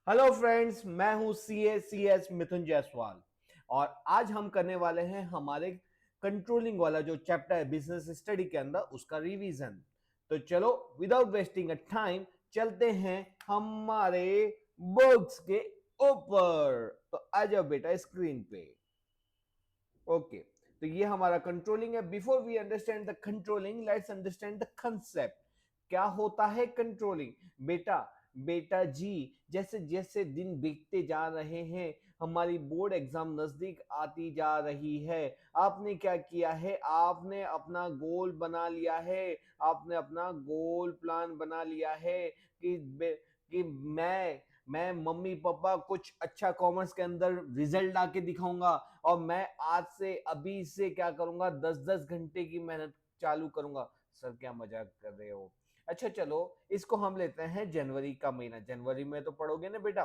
Hello friends, मैं हूं C S मिथुन जायसवाल। और आज हम करने वाले हैं हमारे कंट्रोलिंग वाला जो चैप्टर है बिजनेस स्टडी के अंदर उसका रिवीजन। तो चलो विदाउट वेस्टिंग अ टाइम चलते हैं हमारे बुक्स के ऊपर। तो आ जाओ बेटा स्क्रीन पे। ओके, तो ये हमारा कंट्रोलिंग है। Before we understand the controlling, let's understand the concept. क्या होता है कंट्रोलिंग? बेटा बेटा जी, जैसे जैसे दिन बीतते जा रहे हैं, हमारी बोर्ड एग्जाम नजदीक आती जा रही है। आपने क्या किया है? आपने अपना गोल बना लिया है। आपने अपना गोल प्लान बना लिया है कि मैं मम्मी पापा कुछ अच्छा कॉमर्स के अंदर रिजल्ट आके दिखाऊंगा। और मैं आज से अभी से क्या करूंगा, 10-10 घंटे की मेहनत चालू करूंगा। सर क्या मजाक कर रहे हो? अच्छा चलो, इसको हम लेते हैं जनवरी का महीना। जनवरी में तो पढ़ोगे ना बेटा।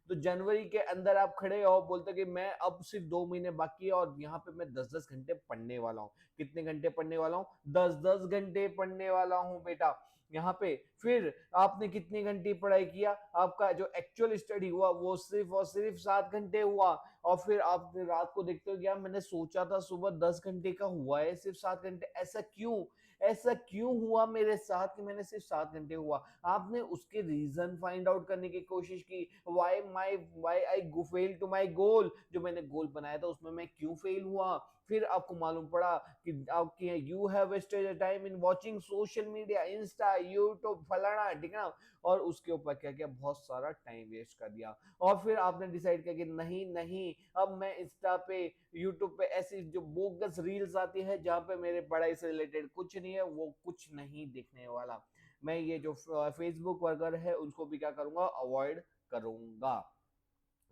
तो जनवरी के अंदर आप खड़े हो, बोलते कि मैं अब सिर्फ 2 महीने बाकी है और यहाँ पे मैं 10-10 घंटे पढ़ने वाला हूँ। कितने घंटे पढ़ने वाला हूँ? 10-10 घंटे पढ़ने वाला हूँ बेटा। यहाँ पे फिर आपने कितनी घंटे पढ़ाई किया? आपका जो एक्चुअल स्टडी हुआ वो सिर्फ और सिर्फ 7 घंटे हुआ। और फिर आप रात को देखते हो कि यार मैंने सोचा था सुबह 10 घंटे का, हुआ है सिर्फ 7 घंटे। ऐसा क्यों? ऐसा क्यों हुआ मेरे साथ कि मैंने सिर्फ 7 घंटे हुआ? आपने उसके रीजन फाइंड आउट करने की कोशिश की। Why I fail to my goal. जो मैंने गोल बनाया था उसमें मैं क्यों फेल हुआ? फिर आपको मालूम पड़ा कि आपके you have wasted time in watching social media, Insta, YouTube, फलाना ढिकना। और उसके ऊपर क्या किया? बहुत सारा टाइम वेस्ट कर दिया। और फिर आपने डिसाइड किया कि नहीं नहीं, अब मैं इंस्टा पे, यूट्यूब पे ऐसी जो बोगस रील्स आती है जहां पे मेरे पढ़ाई से रिलेटेड कुछ नहीं है, वो कुछ नहीं देखने वाला। मैं ये जो फेसबुक वगैरह है उसको भी क्या करूंगा? अवॉइड करूंगा।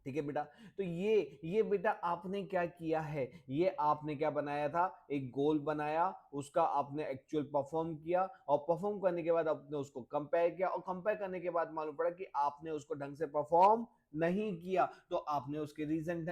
ठीक है बेटा। तो ये बेटा आपने क्या किया है? ये आपने क्या बनाया था? एक गोल बनाया, उसका आपने एक्चुअल परफॉर्म किया। और परफॉर्म करने के बाद आपने उसको कंपेयर किया, और कंपेयर करने के बाद मालूम पड़ा कि आपने उसको ढंग से परफॉर्म नहीं किया। तो आपने उसके रीजन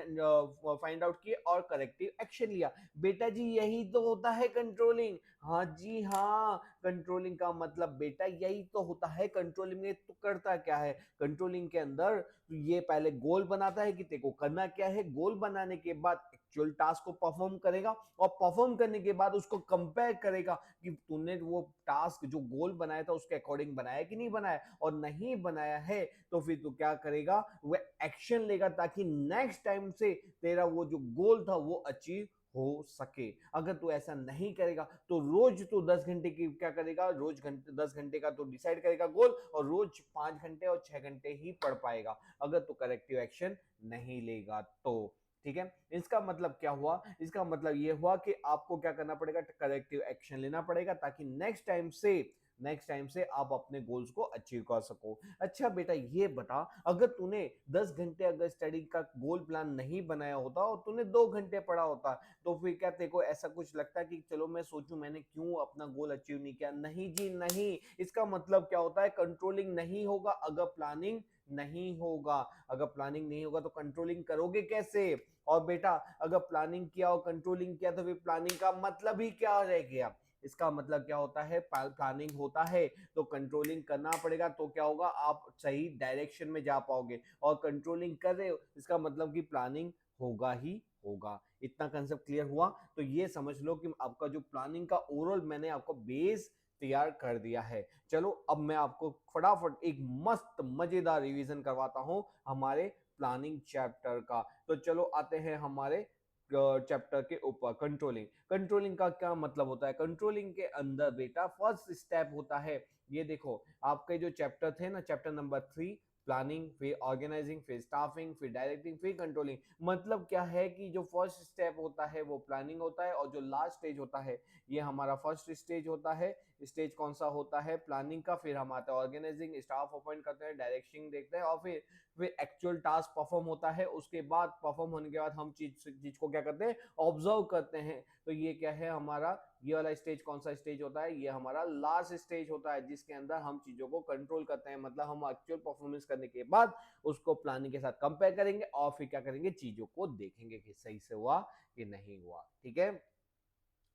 फाइंड आउट किए और करेक्टिव एक्शन लिया। बेटा जी यही तो होता है कंट्रोलिंग। हाँ जी हाँ, कंट्रोलिंग का मतलब बेटा यही तो होता है। कंट्रोलिंग में तो करता क्या है? कंट्रोलिंग के अंदर तो ये पहले गोल बनाता है कि तेरे को करना क्या है। गोल बनाने के बाद एक्चुअल टास्क को परफॉर्म करेगा, और परफॉर्म करने के बाद उसको कंपेयर करेगा कि तूने वो टास्क जो गोल बनाया था उसके अकॉर्डिंग बनाया कि नहीं बनाया। और नहीं बनाया है तो फिर तू क्या करेगा? वो एक्शन लेगा ताकि नेक्स्ट टाइम से तेरा वो जो गोल था वो अचीव हो सके। अगर तू ऐसा नहीं करेगा तो रोज तू 10 घंटे की क्या करेगा? रोज 10 घंटे का तो डिसाइड करेगा गोल, और रोज 5 घंटे और 6 घंटे ही पढ़ पाएगा अगर तू करेक्टिव एक्शन नहीं लेगा तो। ठीक है, इसका मतलब क्या हुआ? इसका मतलब ये हुआ कि आपको क्या करना पड़ेगा? करेक्टिव एक्शन लेना पड़ेगा ताकि नेक्स्ट टाइम से आप अपने गोल्स को अचीव कर सको। अच्छा बेटा ये बता, अगर तूने 10 घंटे अगर स्टडी का गोल प्लान नहीं बनाया होता और तूने 2 घंटे पढ़ा होता, तो फिर क्या तेरे को ऐसा कुछ लगता है कि चलो मैं सोचूं मैंने क्यों अपना गोल अचीव नहीं किया? नहीं जी नहीं। इसका मतलब क्या होता है? कंट्रोलिंग नहीं होगा अगर प्लानिंग नहीं होगा। अगर प्लानिंग नहीं होगा तो कंट्रोलिंग करोगे कैसे? और बेटा अगर प्लानिंग किया और कंट्रोलिंग किया तो फिर प्लानिंग का मतलब ही क्या रह गया? इसका मतलब क्या होता है? प्लानिंग होता है तो कंट्रोलिंग करना पड़ेगा, तो क्या होगा? आप सही डायरेक्शन में जा पाओगे। और कंट्रोलिंग कर रहे हो इसका मतलब कि प्लानिंग होगा ही होगा। इतना कंसेप्ट क्लियर हुआ? तो ये समझ लो कि आपका जो प्लानिंग का ओवरऑल मैंने आपको बेस तैयार कर दिया है। चलो अब मैं आपको फटाफट एक मस्त मजेदार रिवीजन करवाता हूं हमारे प्लानिंग चैप्टर का। तो चलो आते हैं हमारे चैप्टर के ऊपर। कंट्रोलिंग। कंट्रोलिंग का क्या मतलब होता है? कंट्रोलिंग के अंदर बेटा फर्स्ट स्टेप होता है, ये देखो आपके जो चैप्टर थे ना, चैप्टर नंबर 3, प्लानिंग, फिर ऑर्गेनाइजिंग, फिर स्टाफिंग, फिर डायरेक्टिंग, फिर कंट्रोलिंग। मतलब क्या है कि जो फर्स्ट स्टेप होता है वो प्लानिंग होता है, और जो लास्ट स्टेज होता है ये हमारा फर्स्ट स्टेज होता है। स्टेज कौन सा होता है? प्लानिंग का। फिर हम आते हैं ऑर्गेनाइजिंग, स्टाफ अपॉइंट करते हैं, डायरेक्शन देखते हैं, और फिर एक्चुअल टास्क परफॉर्म होता है। उसके बाद परफॉर्म होने के बाद हम चीज को क्या करते हैं? ऑब्जर्व करते हैं। तो ये क्या है हमारा? ये वाला स्टेज कौन सा स्टेज होता है? ये हमारा लास्ट स्टेज होता है, जिसके अंदर हम चीजों को कंट्रोल करते हैं। मतलब हम एक्चुअल परफॉर्मेंस करने के बाद उसको प्लानिंग के साथ कंपेयर करेंगे, और फिर क्या करेंगे? चीजों को देखेंगे कि सही से हुआ कि नहीं हुआ। ठीक है,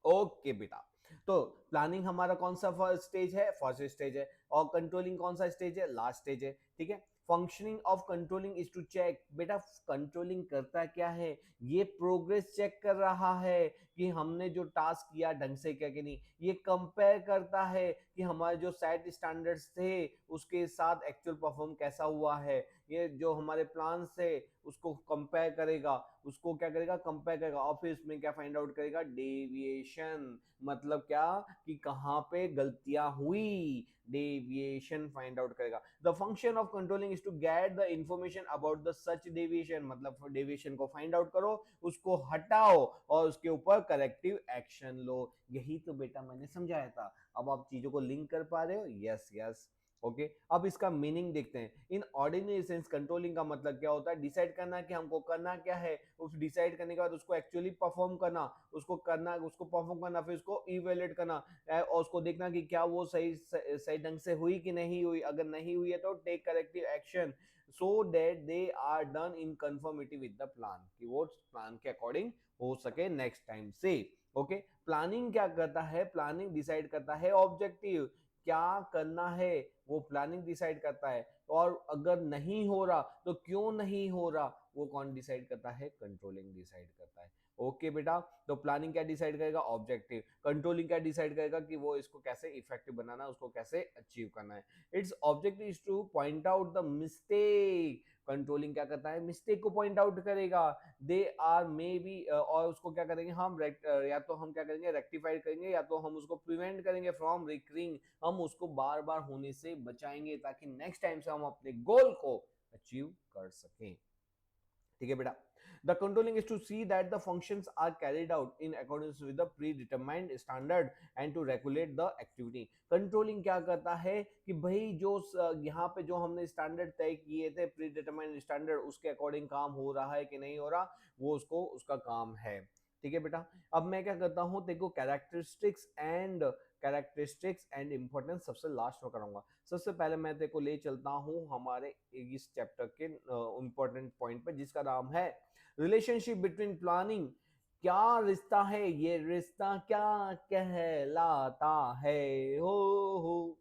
ओके बेटा। तो प्लानिंग हमारा कौन सा फर्स्ट स्टेज है? फर्स्ट स्टेज है। और कंट्रोलिंग कौन सा स्टेज है? लास्ट स्टेज है। ठीक है, functioning of controlling is to check, बेटा कंट्रोलिंग करता क्या है, ये प्रोग्रेस चेक कर रहा है कि हमने जो टास्क किया ढंग से किया कि नहीं, ये कंपेयर करता है कि हमारे जो सेट स्टैंडर्ड्स थे उसके साथ एक्चुअल परफॉर्म कैसा हुआ है, ये जो हमारे प्लान थे उसको कंपेयर करेगा, उसको क्या करेगा कंपेयर करेगा, और फिर इसमें क्या फाइंड आउट करेगा, डेविएशन, मतलब क्या कि कहाँ पे गलतियां हुई, डेविएशन फाइंड आउट करेगा। The function of controlling is to get the information about the such deviation, मतलब डेविएशन को फाइंड आउट करो, उसको हटाओ और उसके ऊपर करेक्टिव एक्शन लो। यही तो बेटा मैंने समझाया था। अब आप चीजों को लिंक कर पा रहे हो? Yes yes. ओके, अब इसका मीनिंग देखते हैं। इन ऑर्डिनरी सेंस कंट्रोलिंग का मतलब क्या होता है, डिसाइड करना कि हमको करना क्या है, उस डिसाइड करने के बाद उसको एक्चुअली परफॉर्म करना, उसको करना, उसको परफॉर्म करना, फिर उसको इवेल्युएट करना और उसको देखना कि क्या वो सही सही ढंग से हुई कि नहीं हुई, अगर नहीं हुई है तो take corrective action so that they are done in conformity with the plan, कि वो प्लान के अकॉर्डिंग हो सके नेक्स्ट टाइम से। ओके, प्लानिंग क्या करता है, प्लानिंग डिसाइड करता है ऑब्जेक्टिव, क्या करना है वो प्लानिंग डिसाइड करता है, और अगर नहीं हो रहा तो क्यों नहीं हो रहा वो कौन डिसाइड करता है, कंट्रोलिंग डिसाइड करता है। ओके बेटा, तो प्लानिंग क्या डिसाइड करेगा, ऑब्जेक्टिव, कंट्रोलिंग क्या डिसाइड करेगा कि वो इसको कैसे इफेक्टिव बनाना है, उसको कैसे अचीव करना है। It's objective is two point out the mistake, controlling क्या करता है, मिस्टेक को पॉइंट आउट करेगा, दे आर मे बी, और उसको क्या करेंगे हम या तो हम क्या करेंगे रेक्टिफाइड करेंगे, या तो हम उसको प्रिवेंट करेंगे फ्रॉम रिकरिंग, हम उसको बार बार होने से बचाएंगे ताकि नेक्स्ट टाइम से हम अपने गोल को अचीव कर सकें। ठीक है बेटा, the controlling is to see that the functions are carried out in accordance with the predetermined standard and to regulate the activity. Controlling क्या करता है कि भाई जो यहाँ पे जो हमने स्टैंडर्ड तय किए थे, प्री डिटरमाइंड स्टैंडर्ड, उसके अकॉर्डिंग काम हो रहा है कि नहीं हो रहा, वो उसको उसका काम है। ठीक है बेटा, अब मैं क्या करता हूँ, देखो कैरेक्टरिस्टिक्स एंड इंपॉर्टेंस सबसे लास्ट में कराऊंगा। सबसे पहले मैं तेरे को ले चलता हूँ हमारे इस चैप्टर के इंपॉर्टेंट पॉइंट पे, जिसका नाम है रिलेशनशिप बिटवीन प्लानिंग। क्या रिश्ता है, ये रिश्ता क्या कहलाता है, हो।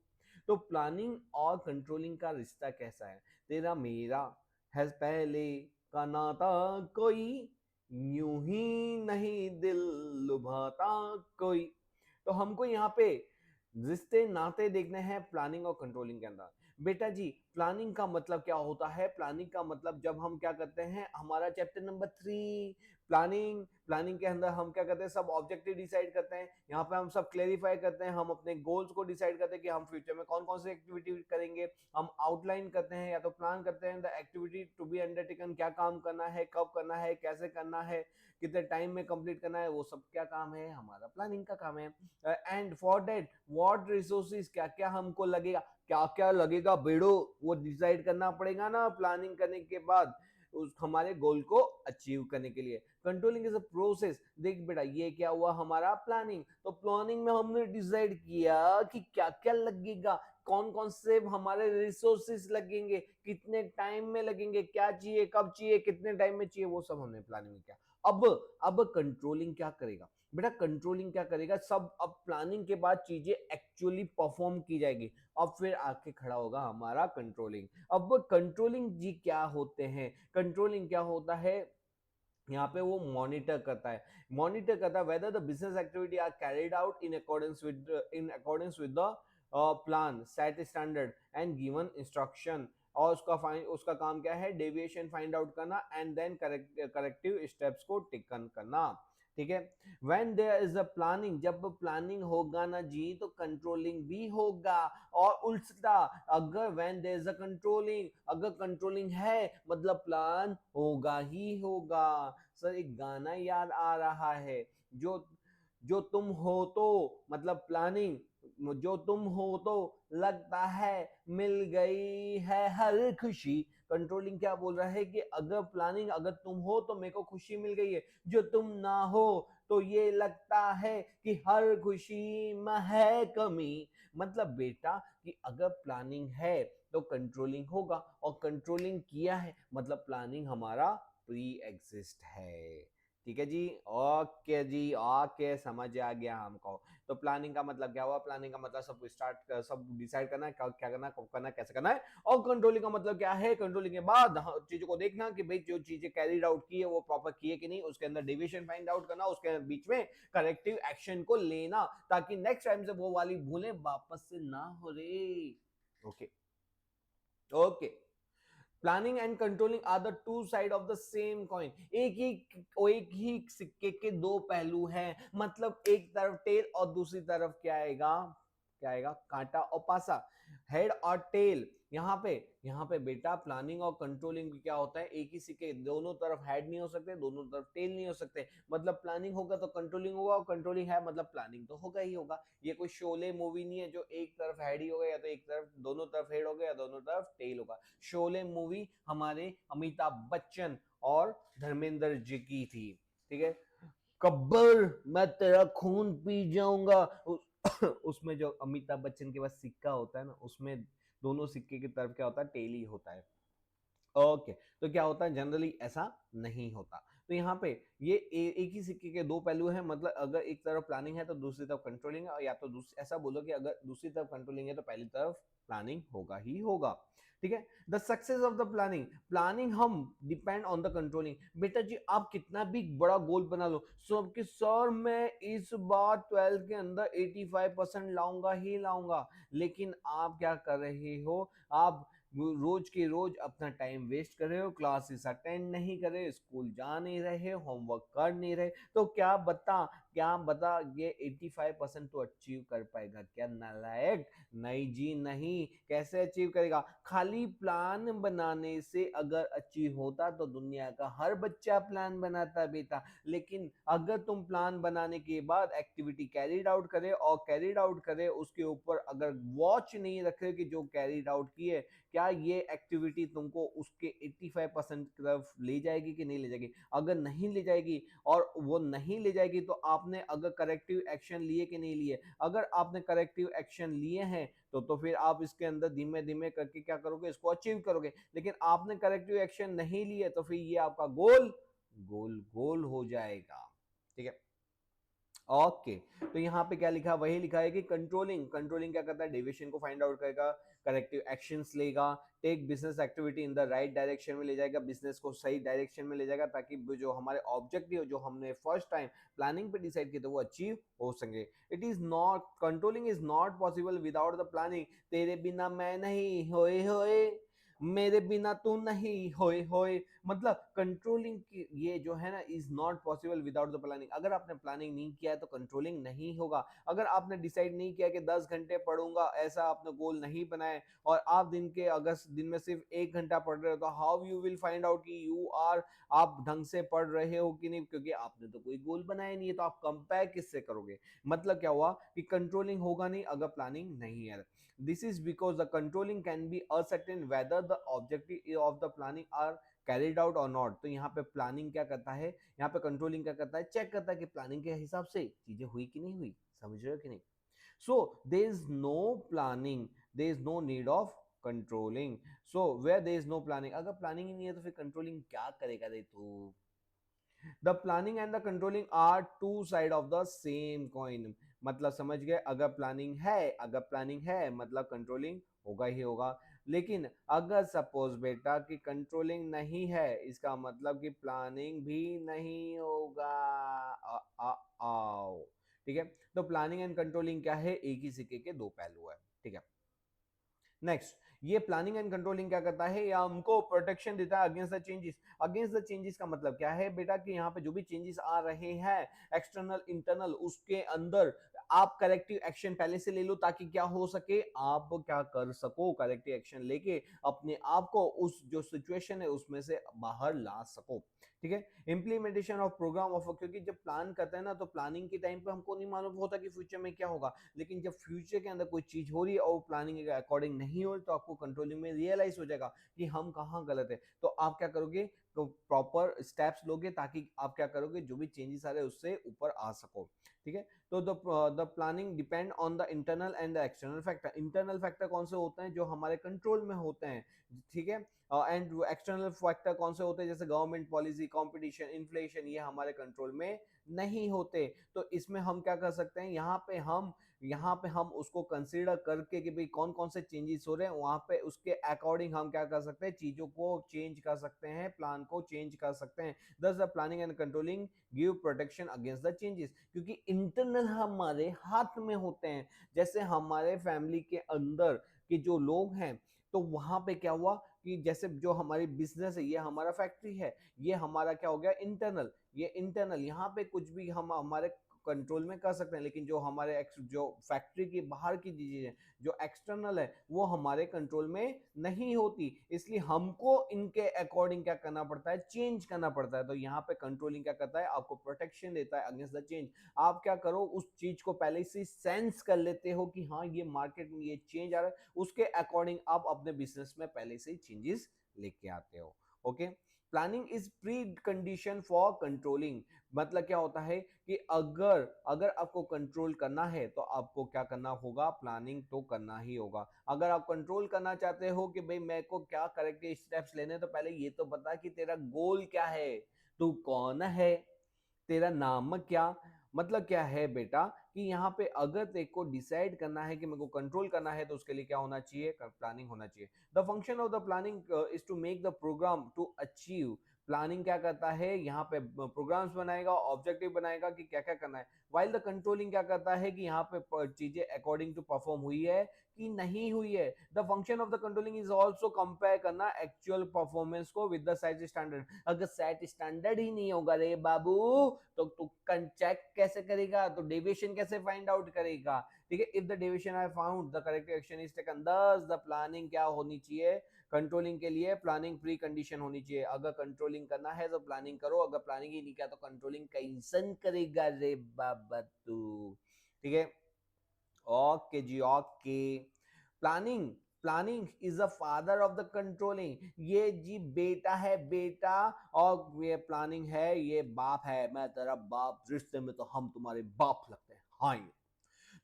तो प्लानिंग और कंट्रोलिंग का रिश्ता कैसा है, तेरा मेरा है पहले का नाता, कोई यूं ही नहीं दिल लुभाता कोई। तो हमको यहाँ पे रिश्ते नाते देखने हैं प्लानिंग और कंट्रोलिंग के अंदर। बेटा जी, प्लानिंग का मतलब क्या होता है, प्लानिंग का मतलब जब हम क्या करते हैं, हमारा चैप्टर नंबर 3 प्लानिंग, प्लानिंग के अंदर हम क्या करते हैं, सब ऑब्जेक्टिव डिसाइड करते हैं, यहाँ पे हम सब क्लेरिफाई करते हैं, हम अपने गोल्स को डिसाइड करते हैं कि हम फ्यूचर में कौन कौन सी एक्टिविटी करेंगे, हम आउटलाइन करते हैं या तो प्लान करते हैं the activity to be undertaken, क्या काम करना है, कब करना है, कैसे करना है, कितने टाइम में कंप्लीट करना है, वो सब क्या काम है, हमारा प्लानिंग का काम है। And for that what resources, क्या क्या हमको लगेगा, क्या क्या लगेगा बेड़ो, वो डिसाइड करना पड़ेगा ना प्लानिंग करने के बाद, उस हमारे गोल को अचीव करने के लिए। Controlling is a process. देख बेटा, ये क्या हुआ हमारा प्लानिंग, तो प्लानिंग में हमने डिसाइड किया कि क्या क्या लगेगा, कौन कौन से हमारे रिसोर्सेस लगेंगे, कितने टाइम में लगेंगे, क्या चाहिए, कब चाहिए, कितने टाइम में चाहिए, वो सब हमने प्लानिंग में किया। अब कंट्रोलिंग क्या करेगा बेटा, कंट्रोलिंग क्या करेगा, सब अब प्लानिंग के बाद चीजें एक्चुअली परफॉर्म की जाएगी, अब फिर आके खड़ा होगा हमारा कंट्रोलिंग। अब कंट्रोलिंग जी क्या होते हैं, कंट्रोलिंग क्या होता है, यहाँ पे वो मॉनिटर करता है whether the business activity are carried out in accordance with the plan, set standard and given instruction. और उसका काम क्या है, डेविएशन फाइंड आउट करना एंड देन करेक्टिव स्टेप्स को टेकन करना। ठीक है, when there is a planning, जब प्लानिंग होगा ना जी तो कंट्रोलिंग भी होगा, और उल्टा अगर when there is a controlling, अगर कंट्रोलिंग है मतलब प्लान होगा ही होगा। सर एक गाना याद आ रहा है, जो जो तुम हो तो, मतलब प्लानिंग, जो तुम हो तो लगता है मिल गई है हर खुशी। कंट्रोलिंग क्या बोल रहा है कि अगर प्लानिंग, अगर तुम हो तो मेरे को खुशी मिल गई है, जो तुम ना हो तो ये लगता है कि हर खुशी में है कमी। मतलब बेटा कि अगर प्लानिंग है तो कंट्रोलिंग होगा, और कंट्रोलिंग किया है मतलब प्लानिंग हमारा प्री एग्जिस्ट है। ठीक है जी, ओके समझ आ गया हमको। तो प्लानिंग का मतलब क्या हुआ? प्लानिंग का मतलब सब डिसाइड करना है क्या करना है, कब करना है, कैसे करना है। और कंट्रोलिंग का मतलब क्या है? कंट्रोलिंग के बाद चीजों को देखना कि भाई जो चीजें कैरिड आउट की है वो प्रॉपर की है कि नहीं, उसके अंदर डेविएशन फाइंड आउट करना, उसके बीच में करेक्टिव एक्शन को लेना, ताकि नेक्स्ट टाइम से वो वाली भूलें वापस से ना हो रे। Okay okay. Planning and controlling are the two side of the same coin. एक ही सिक्के के दो पहलू हैं। मतलब एक तरफ टेल और दूसरी तरफ क्या आएगा कांटा और पासा, हेड और टेल। यहाँ पे बेटा प्लानिंग और कंट्रोलिंग क्या होता है? एक ही सिक्के दोनों तरफ हेड नहीं हो सकते, दोनों तरफ टेल नहीं हो सकते। मतलब प्लानिंग होगा तो कंट्रोलिंग होगा, और कंट्रोलिंग है मतलब प्लानिंग तो होगा ही होगा। ये कोई शोले मूवी नहीं है जो एक तरफ हेड ही होगा, या तो एक तरफ दोनों तरफ हेड होगा, या दोनों तरफ टेल होगा। शोले मूवी हमारे अमिताभ बच्चन और धर्मेंद्र जी की थी, ठीक है। कब्बर मैं तेरा खून पी जाऊंगा, उसमें जो अमिताभ बच्चन के पास सिक्का होता है ना, उसमें दोनों सिक्के की तरफ क्या होता है? टेल ही होता है। ओके तो क्या होता है? जनरली ऐसा नहीं होता। तो यहाँ पे ये एक ही सिक्के के दो पहलू हैं। मतलब अगर एक तरफ प्लानिंग है तो दूसरी तरफ कंट्रोलिंग है, या तो ऐसा बोलो कि अगर दूसरी तरफ कंट्रोलिंग है तो पहली तरफ प्लानिंग होगा ही होगा, ठीक है। The success of the planning हम डिपेंड ऑन द कंट्रोलिंग। बेटा जी आप कितना भी बड़ा गोल बना लो, सबके सर मैं इस बार 12th के अंदर 85% लाऊंगा ही लाऊंगा, लेकिन आप क्या कर रहे हो? आप रोज के रोज अपना टाइम वेस्ट कर रहे हो, क्लासेस अटेंड नहीं कर रहे, स्कूल जा नहीं रहे, होमवर्क कर नहीं रहे, तो क्या बता ये 85% तो अचीव कर पाएगा क्या नालायक? नहीं जी नहीं। कैसे अचीव करेगा? खाली प्लान बनाने से अगर अचीव होता तो दुनिया का हर बच्चा प्लान बनाता बेटा। लेकिन अगर तुम प्लान बनाने के बाद एक्टिविटी कैरिड आउट करे, और कैरिड आउट करे उसके ऊपर अगर वॉच नहीं रखे कि जो कैरिड आउट किए, क्या ये एक्टिविटी तुमको उसके 85% की तरफ ले जाएगी कि नहीं ले जाएगी? अगर नहीं ले जाएगी, और वो नहीं ले जाएगी, तो आपने अगर करेक्टिव एक्शन लिए कि नहीं लिए? अगर आपने करेक्टिव एक्शन लिए हैं तो फिर आप इसके अंदर धीमे धीमे करके क्या करोगे? इसको अचीव करोगे। लेकिन आपने करेक्टिव एक्शन नहीं लिए तो फिर ये आपका गोल गोल गोल हो जाएगा, ठीक है। ओके तो यहाँ पे क्या लिखा? वही लिखा है कि कंट्रोलिंग क्या करता है? डेविएशन को फाइंड आउट करेगा, करेक्टिव एक्शंस लेगा, take business activity in the right direction में ले जाएगा, बिजनेस को सही डायरेक्शन में ले जाएगा, ताकि जो हमारे ऑब्जेक्टिव जो हमने फर्स्ट टाइम प्लानिंग पे डिसाइड किए थे वो अचीव हो सके। It is not controlling is not possible without the planning. तेरे बिना मैं नहीं, होए होए मेरे बिना तू नहीं, होए होए। मतलब कंट्रोलिंग की ये जो है ना, is not possible without the planning. अगर आपने प्लानिंग नहीं किया है तो कंट्रोलिंग नहीं होगा। अगर आपने डिसाइड नहीं किया कि 10 घंटे पढ़ूंगा, ऐसा आपने गोल नहीं बनाए, और आप दिन में सिर्फ 1 घंटा पढ़ रहे हो, तो how you will find out कि आप ढंग से पढ़ रहे हो कि नहीं? क्योंकि आपने तो कोई गोल बनाया नहीं है, तो आप कंपेयर किससे करोगे? मतलब क्या हुआ कि कंट्रोलिंग होगा नहीं अगर प्लानिंग नहीं है। This is because the controlling can be uncertain whether the objective of the planning are carried out or not। तो यहाँ पे प्लानिंग क्या करता है? यहाँ पे कंट्रोलिंग क्या करता है? चेक करता है कि प्लानिंग के हिसाब से चीजें हुई कि नहीं हुई। समझ रहे हो कि नहीं? So there is no planning, there is no need of controlling. So where there is no planning, अगर प्लानिंग ही नहीं है तो फिर कंट्रोलिंग क्या करेगा रे तू? The planning and the controlling are two side of the same coin. मतलब समझ गए? अगर प्लानिंग है मतलब कंट्रोलिंग होगा ही होगा। लेकिन अगर सपोज बेटा कि कंट्रोलिंग नहीं है, इसका मतलब कि प्लानिंग भी नहीं होगा। आओ, ठीक है। तो प्लानिंग एंड कंट्रोलिंग क्या है? एक ही सिक्के के दो पहलू है, ठीक है। नेक्स्ट, ये प्लानिंग एंड कंट्रोलिंग क्या करता है? या हमको प्रोटेक्शन देता है against the changes. Against the changes का मतलब क्या है बेटा? कि यहाँ पे जो भी चेंजेस आ रहे हैं, एक्सटर्नल इंटरनल, उसके अंदर आप करेक्टिव एक्शन पहले से ले लो, ताकि क्या हो सके? आप क्या कर सको? करेक्टिव एक्शन लेके अपने आप को उस जो सिचुएशन है उसमें से बाहर ला सको, ठीक है। इंप्लीमेंटेशन ऑफ प्रोग्राम ऑफ, क्योंकि जब प्लान करते हैं ना, तो प्लानिंग के टाइम पे हमको नहीं मालूम होता कि फ्यूचर में क्या होगा। लेकिन जब फ्यूचर के अंदर कोई चीज हो रही है और प्लानिंग के अकॉर्डिंग नहीं हो रही, तो आपको कंट्रोलिंग में रियलाइज हो जाएगा कि हम कहाँ गलत है। तो आप क्या करोगे? तो प्रॉपर स्टेप्स लोगे, ताकि आप क्या करोगे? जो भी चेंजेस आ रहे हैं उससे ऊपर आ सको, ठीक है। तो the planning depend on the internal and the external factor. Internal factor कौन से होते हैं? जो हमारे कंट्रोल में होते हैं, ठीक है। एंड एक्सटर्नल फैक्टर कौन से होते हैं, जैसे गवर्नमेंट पॉलिसी, कंपटीशन, इन्फ्लेशन, ये हमारे कंट्रोल में नहीं होते। तो इसमें हम क्या कर सकते हैं, यहाँ पे हम उसको कंसीडर करके कि भाई कौन कौन से चेंजेस हो रहे हैं, वहां पे उसके अकॉर्डिंग हम क्या कर सकते हैं, चीजों को चेंज कर सकते हैं, प्लान को चेंज कर सकते हैं। दस the planning and controlling give protection against the changes, क्योंकि इंटरनल हमारे हाथ में होते हैं। जैसे हमारे फैमिली के अंदर के जो लोग हैं, तो वहां पे क्या हुआ कि जैसे जो हमारी बिजनेस है, ये हमारा फैक्ट्री है, ये हमारा क्या हो गया, इंटरनल। ये इंटरनल, यहाँ पे कुछ भी हम हमारे कंट्रोल में कर सकते हैं, लेकिन जो हमारे जो फैक्ट्री की बाहर की चीजें हैं, जो एक्सटर्नल है, वो हमारे कंट्रोल में नहीं होती। इसलिए हमको इनके अकॉर्डिंग क्या करना पड़ता है, चेंज करना पड़ता है। तो यहाँ पे कंट्रोलिंग क्या करता है, आपको प्रोटेक्शन देता है अगेंस्ट द चेंज। आप क्या करो, उस चीज को पहले से सेंस कर लेते हो कि हाँ ये मार्केट में ये चेंज आ रहा है, उसके अकॉर्डिंग आप अपने बिजनेस में पहले से ही चेंजेस लेके आते हो। Okay, planning is pre condition for controlling. मतलब क्या होता है कि अगर अगर आपको कंट्रोल करना है तो आपको क्या करना होगा, प्लानिंग तो करना ही होगा। अगर आप कंट्रोल करना चाहते हो कि भाई मेरे को क्या करेक्ट स्टेप्स लेने, तो पहले ये तो बता कि तेरा गोल क्या है, तू कौन है, तेरा नाम क्या, मतलब क्या है बेटा, कि यहाँ पे अगर तेरे को डिसाइड करना है कि मेरे को कंट्रोल करना है, तो उसके लिए क्या होना चाहिए, प्लानिंग होना चाहिए। The function of the planning is to make the programme to achieve. Planning क्या करता है, यहाँ पे प्रोग्राम्स बनाएगा, ऑब्जेक्टिव बनाएगा कि क्या क्या करना है। वाइल द कंट्रोलिंग क्या करता है कि यहाँ पे चीजें अकॉर्डिंग टू परफॉर्म हुई है कि नहीं हुई है। The function of the controlling is also compare करना एक्चुअल परफॉर्मेंस को विद द सेट स्टैंडर्ड। अगर सेट स्टैंडर्ड ही नहीं होगा रे बाबू, तो तू चेक कैसे करेगा, तो डेविएशन कैसे फाइंड आउट करेगा। ठीक है, if the deviation I found the correct action is taken. दस द प्लानिंग क्या होनी चाहिए, कंट्रोलिंग के लिए प्लानिंग प्री कंडीशन होनी चाहिए। अगर कंट्रोलिंग करना है तो प्लानिंग करो, अगर प्लानिंग ही नहीं किया तो कंट्रोलिंग कैसन करेगा रे बाबा तू। ठीक है, ओके जी, okay. Planning, planning is the father of the controlling. ये जी बेटा है, बेटा, और ये प्लानिंग है, ये बाप है। मैं तेरा बाप, रिश्ते में तो हम तुम्हारे बाप लगते हैं। हाँ,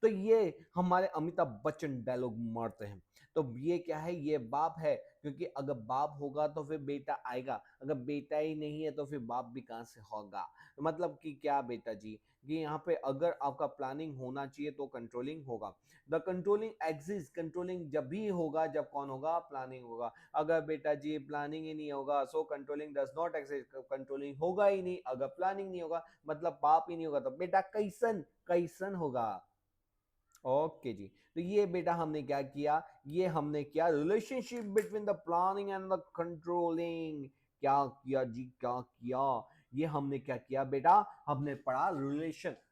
तो ये हमारे अमिताभ बच्चन डायलॉग मारते हैं। तो ये क्या है, ये बाप है, क्योंकि अगर बाप होगा तो फिर बेटा आएगा, अगर बेटा ही नहीं है तो फिर बाप भी कहां से होगा। तो मतलब कि क्या बेटा जी, कि यहाँ पे अगर आपका प्लानिंग होना चाहिए तो कंट्रोलिंग होगा। द कंट्रोलिंग एग्जिस्ट, कंट्रोलिंग जब भी होगा जब कौन होगा, प्लानिंग होगा। अगर बेटा जी प्लानिंग ही नहीं होगा, so controlling does not exist, controlling होगा ही नहीं। अगर प्लानिंग नहीं होगा मतलब बाप ही नहीं होगा, तो बेटा कैसन कैसन होगा। ओके जी, तो ये बेटा हमने क्या किया, ये हमने किया relationship between the planning and the controlling. क्या किया जी, क्या किया, ये हमने क्या किया बेटा, हमने पढ़ा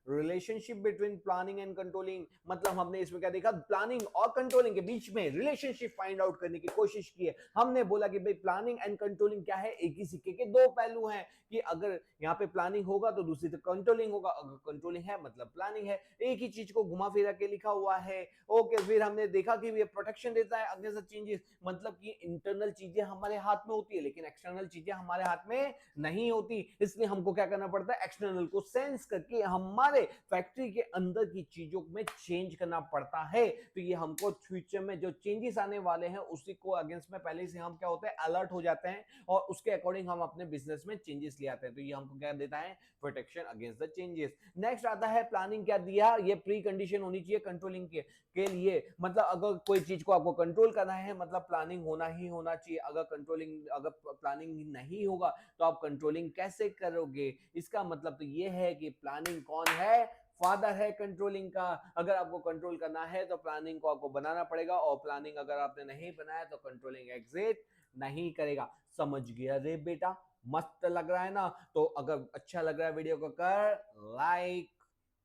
relationship between planning and controlling. मतलब हमने इसमें क्या देखा, प्लानिंग और कंट्रोलिंग के बीच में रिलेशनशिप फाइंड आउट करने की कोशिश की है। हमने बोला कि भाई प्लानिंग एंड कंट्रोलिंग क्या है, एक ही सिक्के के दो पहलू हैं, कि अगर यहाँ पे प्लानिंग होगा तो दूसरी तरफ कंट्रोलिंग होगा, अगर कंट्रोलिंग है मतलब प्लानिंग है। एक ही चीज को घुमा फिरा के लिखा हुआ है। ओके, फिर हमने देखा कि ये प्रोटेक्शन देता है अगेंस्ट चेंजेस, मतलब कि इंटरनल चीजें हमारे हाथ में होती है, लेकिन एक्सटर्नल चीजें हमारे हाथ में नहीं होती। इसलिए हमको क्या करना पड़ता है, एक्सटर्नल को सेंस करके हमारे फैक्ट्री के अंदर की चीजों में चेंज करना पड़ता है। तो ये हमको फ्यूचर में जो चेंजेस आने वाले हैं उसी को अगेंस्ट में पहले से हम क्या होते हैं, अलर्ट हो जाते हैं, और उसके अकॉर्डिंग हम अपने बिजनेस में चेंजेस ले आते हैं। तो ये हमको क्या देता है, protection against the changes. Next आता है प्लानिंग, क्या दिया, ये प्री कंडीशन होनी चाहिए कंट्रोलिंग के लिए। मतलब अगर कोई चीज को आपको कंट्रोल करना है मतलब प्लानिंग होना ही होना चाहिए। अगर प्लानिंग नहीं होगा तो आप कंट्रोलिंग कैसे करोगे। इसका मतलब तो ये है कि प्लानिंग कौन है, फादर है कंट्रोलिंग का। अगर आपको कंट्रोल करना है तो प्लानिंग को आपको बनाना पड़ेगा, और प्लानिंग अगर आपने नहीं बनाया तो कंट्रोलिंग एग्जिट नहीं करेगा। समझ गया रे बेटा, मस्त लग रहा है ना। तो अगर अच्छा लग रहा है वीडियो को कर लाइक।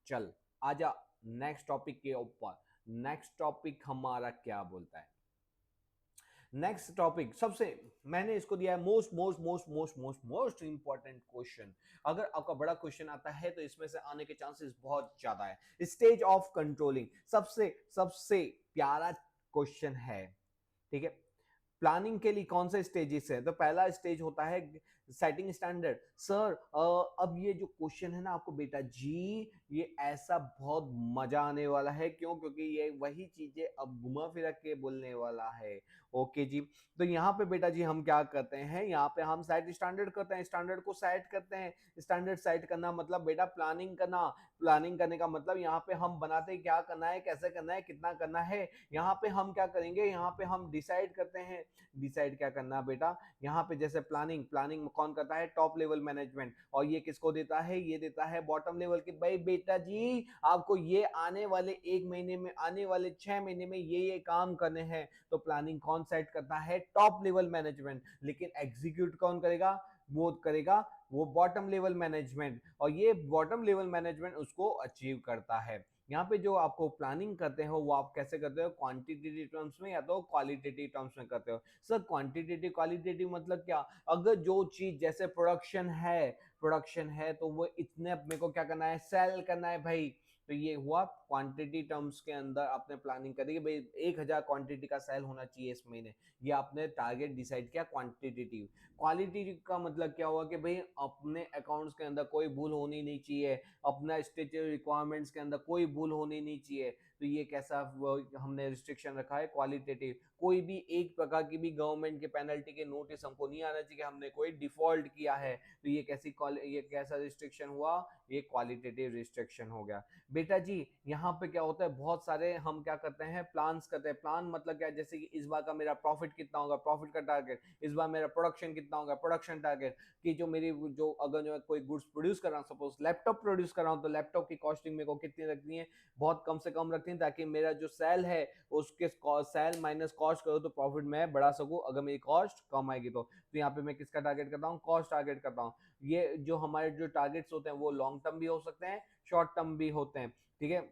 चल आजा नेक्स्ट टॉपिक के ऊपर। नेक्स्ट टॉपिक हमारा क्या बोलता है, नेक्स्ट टॉपिक सबसे मैंने इसको दिया है most most most most most most important question. अगर आपका बड़ा क्वेश्चन आता है तो इसमें से आने के चांसेस बहुत ज्यादा है। स्टेज ऑफ कंट्रोलिंग सबसे सबसे प्यारा क्वेश्चन है। ठीक है, प्लानिंग के लिए कौन से स्टेजेस है? तो पहला स्टेज होता है सेटिंग स्टैंडर्ड। सर अब ये जो क्वेश्चन है ना आपको बेटा जी, ये ऐसा बहुत मजा आने वाला है। क्यों? क्योंकि ये वही चीजें अब घुमा फिरा के बोलने वाला है। ओके जी। तो यहाँ पे बेटा जी हम क्या करते हैं, यहाँ पे हम सेट स्टैंडर्ड करते हैं, स्टैंडर्ड को सेट करते हैं। स्टैंडर्ड सेट करना मतलब बेटा प्लानिंग करना। प्लानिंग करने का मतलब यहाँ पे हम बनाते हैं क्या करना है, कैसे करना है, कितना करना है। यहाँ पे हम क्या करेंगे, यहाँ पे हम डिसाइड करते हैं। डिसाइड क्या करना है बेटा, यहाँ पे जैसे प्लानिंग, प्लानिंग कौन करता है, टॉप लेवल मैनेजमेंट। और ये किसको देता है, ये देता है बॉटम लेवल के। भाई बेटा जी आपको ये आने वाले 1 महीने में, आने वाले 6 महीने में ये काम करने हैं। तो प्लानिंग कौन सेट करता है, टॉप लेवल मैनेजमेंट। लेकिन एग्जीक्यूट कौन करेगा, वो करेगा वो बॉटम लेवल मैनेजमेंट। और ये बॉटम लेवल मैनेजमेंट उसको अचीव करता है। यहाँ पे जो आपको प्लानिंग करते हो वो आप कैसे करते हो, क्वांटिटेटिव टर्म्स में या तो क्वालिटेटिव टर्म्स में करते हो। सर क्वांटिटेटिव क्वालिटेटिव मतलब क्या, अगर जो चीज जैसे प्रोडक्शन है तो वो इतने अपने को क्या करना है, सेल करना है भाई। तो ये हुआ क्वांटिटी टर्म्स के अंदर आपने प्लानिंग करी कि भाई 1000 क्वांटिटी का सेल होना चाहिए इस महीने। ये आपने टारगेट डिसाइड किया क्वांटिटेटिव। क्वालिटी का मतलब क्या हुआ कि भाई अपने अकाउंट्स के अंदर कोई भूल होनी नहीं चाहिए, अपना स्टेचुटरी रिक्वायरमेंट्स के अंदर कोई भूल होनी नहीं चाहिए। तो ये कैसा हमने रिस्ट्रिक्शन रखा है, क्वालिटेटिव। कोई भी एक प्रकार की भी गवर्नमेंट के पेनल्टी के नोटिस हमको नहीं आना चाहिए कि हमने कोई डिफॉल्ट किया है। तो ये कैसा रिस्ट्रिक्शन हुआ, ये क्वालिटेटिव रिस्ट्रिक्शन हो गया। बेटा जी यहाँ पे क्या होता है, बहुत सारे हम क्या करते हैं, प्लान्स करते हैं। प्लान मतलब क्या, जैसे कि इस बार का मेरा प्रॉफिट कितना होगा, प्रॉफिट का टारगेट। इस बार मेरा प्रोडक्शन कितना होगा, प्रोडक्शन टारगेट। कि जो मेरी जो अगर जो कोई गुड्स प्रोड्यूस कर रहा हूँ, सपोज लैपटॉप प्रोड्यूस कर रहा हूँ, तो लैपटॉप की कॉस्टिंग मेरे को कितनी रखनी है, बहुत कम से कम रखनी है, ताकि मेरा जो सेल है उसके सेल माइनस कॉस्ट करो तो प्रॉफिट मैं बढ़ा सकूं, अगर मेरी कॉस्ट कम आएगी तो यहाँ पे मैं किसका टारगेट करता हूँ, कॉस्ट टारगेट करता हूँ। ये जो हमारे जो टारगेट्स होते हैं वो लॉन्ग टर्म भी हो सकते हैं, शॉर्ट टर्म भी होते हैं। ठीक है।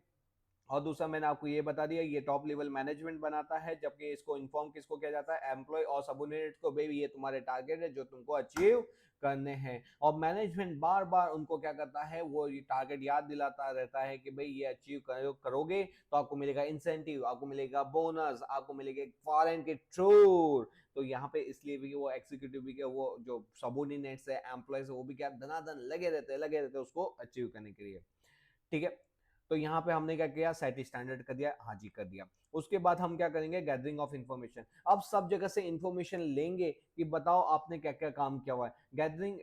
और दूसरा मैंने आपको ये बता दिया, ये टॉप लेवल मैनेजमेंट बनाता है, जबकि इसको इन्फॉर्म किसको किया जाता है, एम्प्लॉय और सबऑर्डिनेट को, भाई ये तुम्हारे टारगेट है जो तुमको अचीव करने हैं। और मैनेजमेंट बार बार उनको क्या करता है, वो ये टारगेट याद दिलाता रहता है कि भाई ये अचीव करोगे तो आपको मिलेगा इंसेंटिव, आपको मिलेगा बोनस, आपको मिलेगा फॉरेन के टूर। तो यहाँ पे इसलिए भी वो एग्जीक्यूटिव भी क्या, वो जो सबऑर्डिनेट्स है, एम्प्लॉयज है, वो भी क्या धनाधन लगे रहते उसको अचीव करने के लिए। ठीक है। तो यहाँ पे हमने क्या किया, सेट स्टैंडर्ड कर दिया, हाँ जी कर दिया। उसके बाद हम क्या करेंगे, गैदरिंग ऑफ इंफॉर्मेशन। अब सब जगह से इंफॉर्मेशन लेंगे कि बताओ आपने क्या क्या काम किया हुआ है। गैदरिंग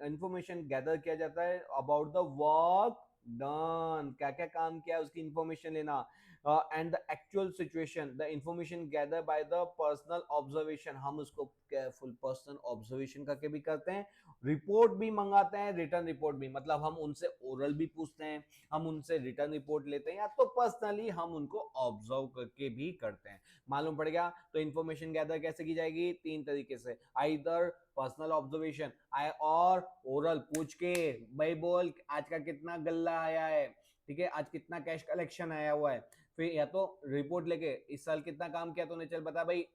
इंफॉर्मेशन गैदर किया जाता है अबाउट द वर्क डन, क्या क्या काम किया है उसकी इंफॉर्मेशन लेना। And the actual situation, the information gather by the personal observation, हम उसको केयरफुल पर्सनल ऑब्जर्वेशन करके भी करते हैं। रिपोर्ट भी मंगाते हैं, रिटर्न रिपोर्ट भी, मतलब हम उनसे ओरल भी पूछते हैं, हम उनसे रिटर्न रिपोर्ट लेते हैं, या तो पर्सनली हम उनको ऑब्जर्व करके भी करते हैं। मालूम पड़ गया। तो इंफॉर्मेशन गैदर कैसे की जाएगी, 3 तरीके से, आइदर पर्सनल ऑब्जर्वेशन और ओरल पूछ के, भाई बोल आज का कितना गल्ला आया है, ठीक है, आज कितना कैश कलेक्शन आया हुआ है। फिर या तो रिपोर्ट लेके इस साल कितना काम किया तूने, चल बता भाई।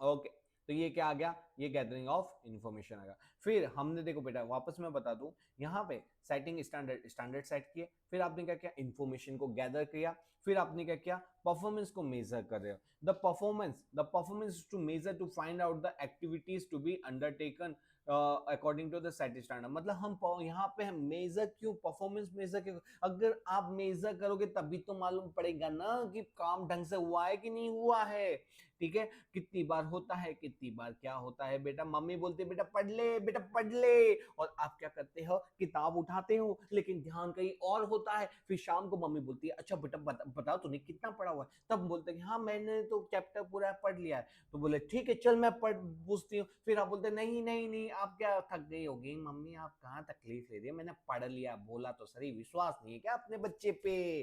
ओके। तो ये क्या आ गया, ये गैदरिंग ऑफ इंफॉर्मेशन आ गया। फिर हमने देखो बेटा वापस मैं बता दूं, यहाँ पे सेटिंग स्टैंडर्ड सेट किए, फिर आपने क्या किया, इंफॉर्मेशन को गैदर किया, फिर आपने क्या किया, परफॉर्मेंस को मेजर कर रहे हो। The performance to measure to find out the activities to be undertaken according to the set standard. मतलब हम यहाँ पे हम मेजर क्यों, परफॉर्मेंस मेजर क्यों, अगर आप मेजर करोगे तभी तो मालूम पड़ेगा ना कि काम ढंग से हुआ है कि नहीं हुआ है। ठीक है। कितनी बार होता है, कितनी बार क्या होता है बेटा, मम्मी बोलती है बेटा पढ़ ले, बेटा पढ़ ले, और आप क्या करते हो, किताब उठाते हो लेकिन ध्यान कहीं और होता है। फिर शाम को मम्मी बोलती है अच्छा बेटा बताओ तूने कितना पढ़ा हुआ है, तब बोलते हैं हाँ मैंने तो चैप्टर पूरा पढ़ लिया है। तो बोले ठीक है चल मैं पढ़ पूछती हूँ। फिर आप बोलते नहीं नहीं नहीं आप क्या थक गई होगी, मम्मी आप कहाँ तकलीफ ले रही है, मैंने पढ़ लिया, बोला तो सही, विश्वास नहीं है क्या अपने बच्चे पे।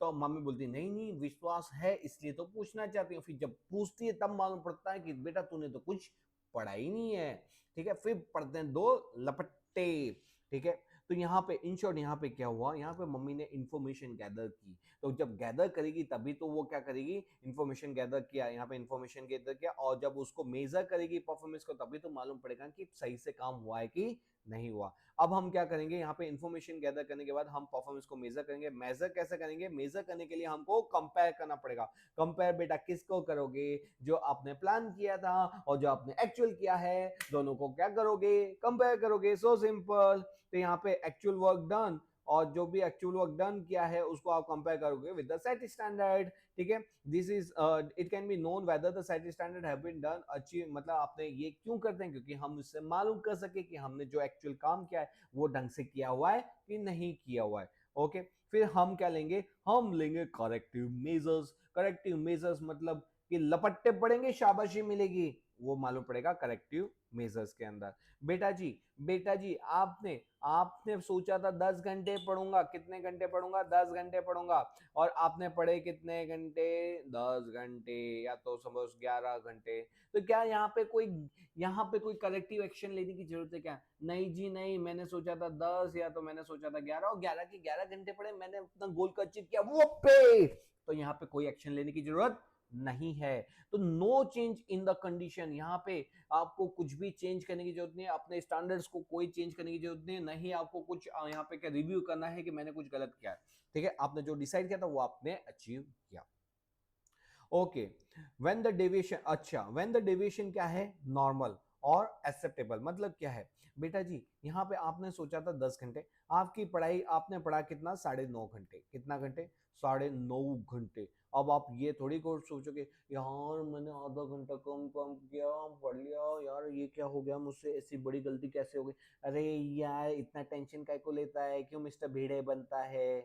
तो मम्मी बोलती नहीं नहीं विश्वास है इसलिए तो पूछना चाहती हूँ। फिर जब पूछती है तब मालूम पड़ता है कि बेटा तूने तो कुछ पढ़ा ही नहीं है। ठीक है। फिर पढ़ते हैं दो लपट्टे। ठीक है। तो यहाँ पे इन शॉर्ट यहाँ पे क्या हुआ, यहाँ पे मम्मी ने इंफॉर्मेशन गैदर की, तो जब गैदर करेगी तभी तो वो क्या करेगी, इंफॉर्मेशन गैदर किया, यहाँ पे इंफॉर्मेशन गैदर किया, और जब उसको मेजर करेगी परफॉर्मेंस को तभी तो मालूम पड़ेगा कि सही से काम हुआ है कि नहीं हुआ। अब हम क्या करेंगे, यहाँ पे इंफॉर्मेशन गैदर करने के बाद हम परफॉर्मेंस को मेजर करेंगे। मेजर कैसे करेंगे, मेजर करने के लिए हमको कंपेयर करना पड़ेगा। कंपेयर बेटा किसको करोगे, जो आपने प्लान किया था और जो आपने एक्चुअल किया है, दोनों को क्या करोगे, कंपेयर करोगे। So simple. तो यहाँ पे एक्चुअल वर्क डन और जो भी एक्चुअल वर्क डन किया है उसको आप कंपेयर करोगे विद द सेट स्टैंडर्ड। ठीक है, this is it can be known whether the set standard have been done achieve, मतलब आपने ये क्यों करते हैं, क्योंकि हम इससे मालूम कर सके कि हमने जो एक्चुअल काम किया है वो ढंग से किया हुआ है कि नहीं किया हुआ है। ओके, फिर हम क्या लेंगे, हम लेंगे करेक्टिव मेजर्स। करेक्टिव मेजर्स मतलब कि लपट्टे पड़ेंगे शाबाशी मिलेगी, वो मालूम पड़ेगा करेक्टिव मेजर्स के अंदर। बेटा जी आपने आपने सोचा था 10 घंटे पढ़ूंगा, कितने घंटे पढ़ूंगा, 10 घंटे पढ़ूंगा, और आपने पढ़े कितने घंटे, 10 घंटे या तो समझ 11 घंटे। तो क्या यहाँ पे कोई करेक्टिव एक्शन लेने की जरूरत है क्या, नहीं जी नहीं, मैंने सोचा था 10 या तो मैंने सोचा था 11 और 11 के 11 घंटे पढ़े, मैंने अपना गोल को अचीव किया वो पे। तो यहाँ पे कोई एक्शन लेने की जरूरत नहीं है। तो no change in the condition, यहाँ पे आपको कुछ भी चेंज करने की जरूरत नहीं है, अपने स्टैंडर्ड्स को कोई चेंज करने की जरूरत नहीं है, नहीं आपको कुछ यहाँ पे क्या रिव्यू करना है कि मैंने कुछ गलत किया है। ठीक है, आपने जो डिसाइड किया था वो आपने अचीव किया। ओके, व्हेन द डेविएशन, अच्छा व्हेन द डेविएशन क्या है, नॉर्मल और एक्सेप्टेबल, मतलब क्या है बेटा जी, यहाँ पे आपने सोचा था 10 घंटे, आपकी पढ़ाई आपने पढ़ा कितना, 9.5 घंटे, कितना घंटे, 9.5 घंटे। अब आप ये थोड़ी को सोचोगे यार मैंने आधा घंटा कम कम किया, पढ़ लिया यार, ये क्या हो गया मुझसे, ऐसी बड़ी गलती कैसे हो गई। अरे यार इतना टेंशन काय को लेता है, क्यों मिस्टर भिड़े बनता है,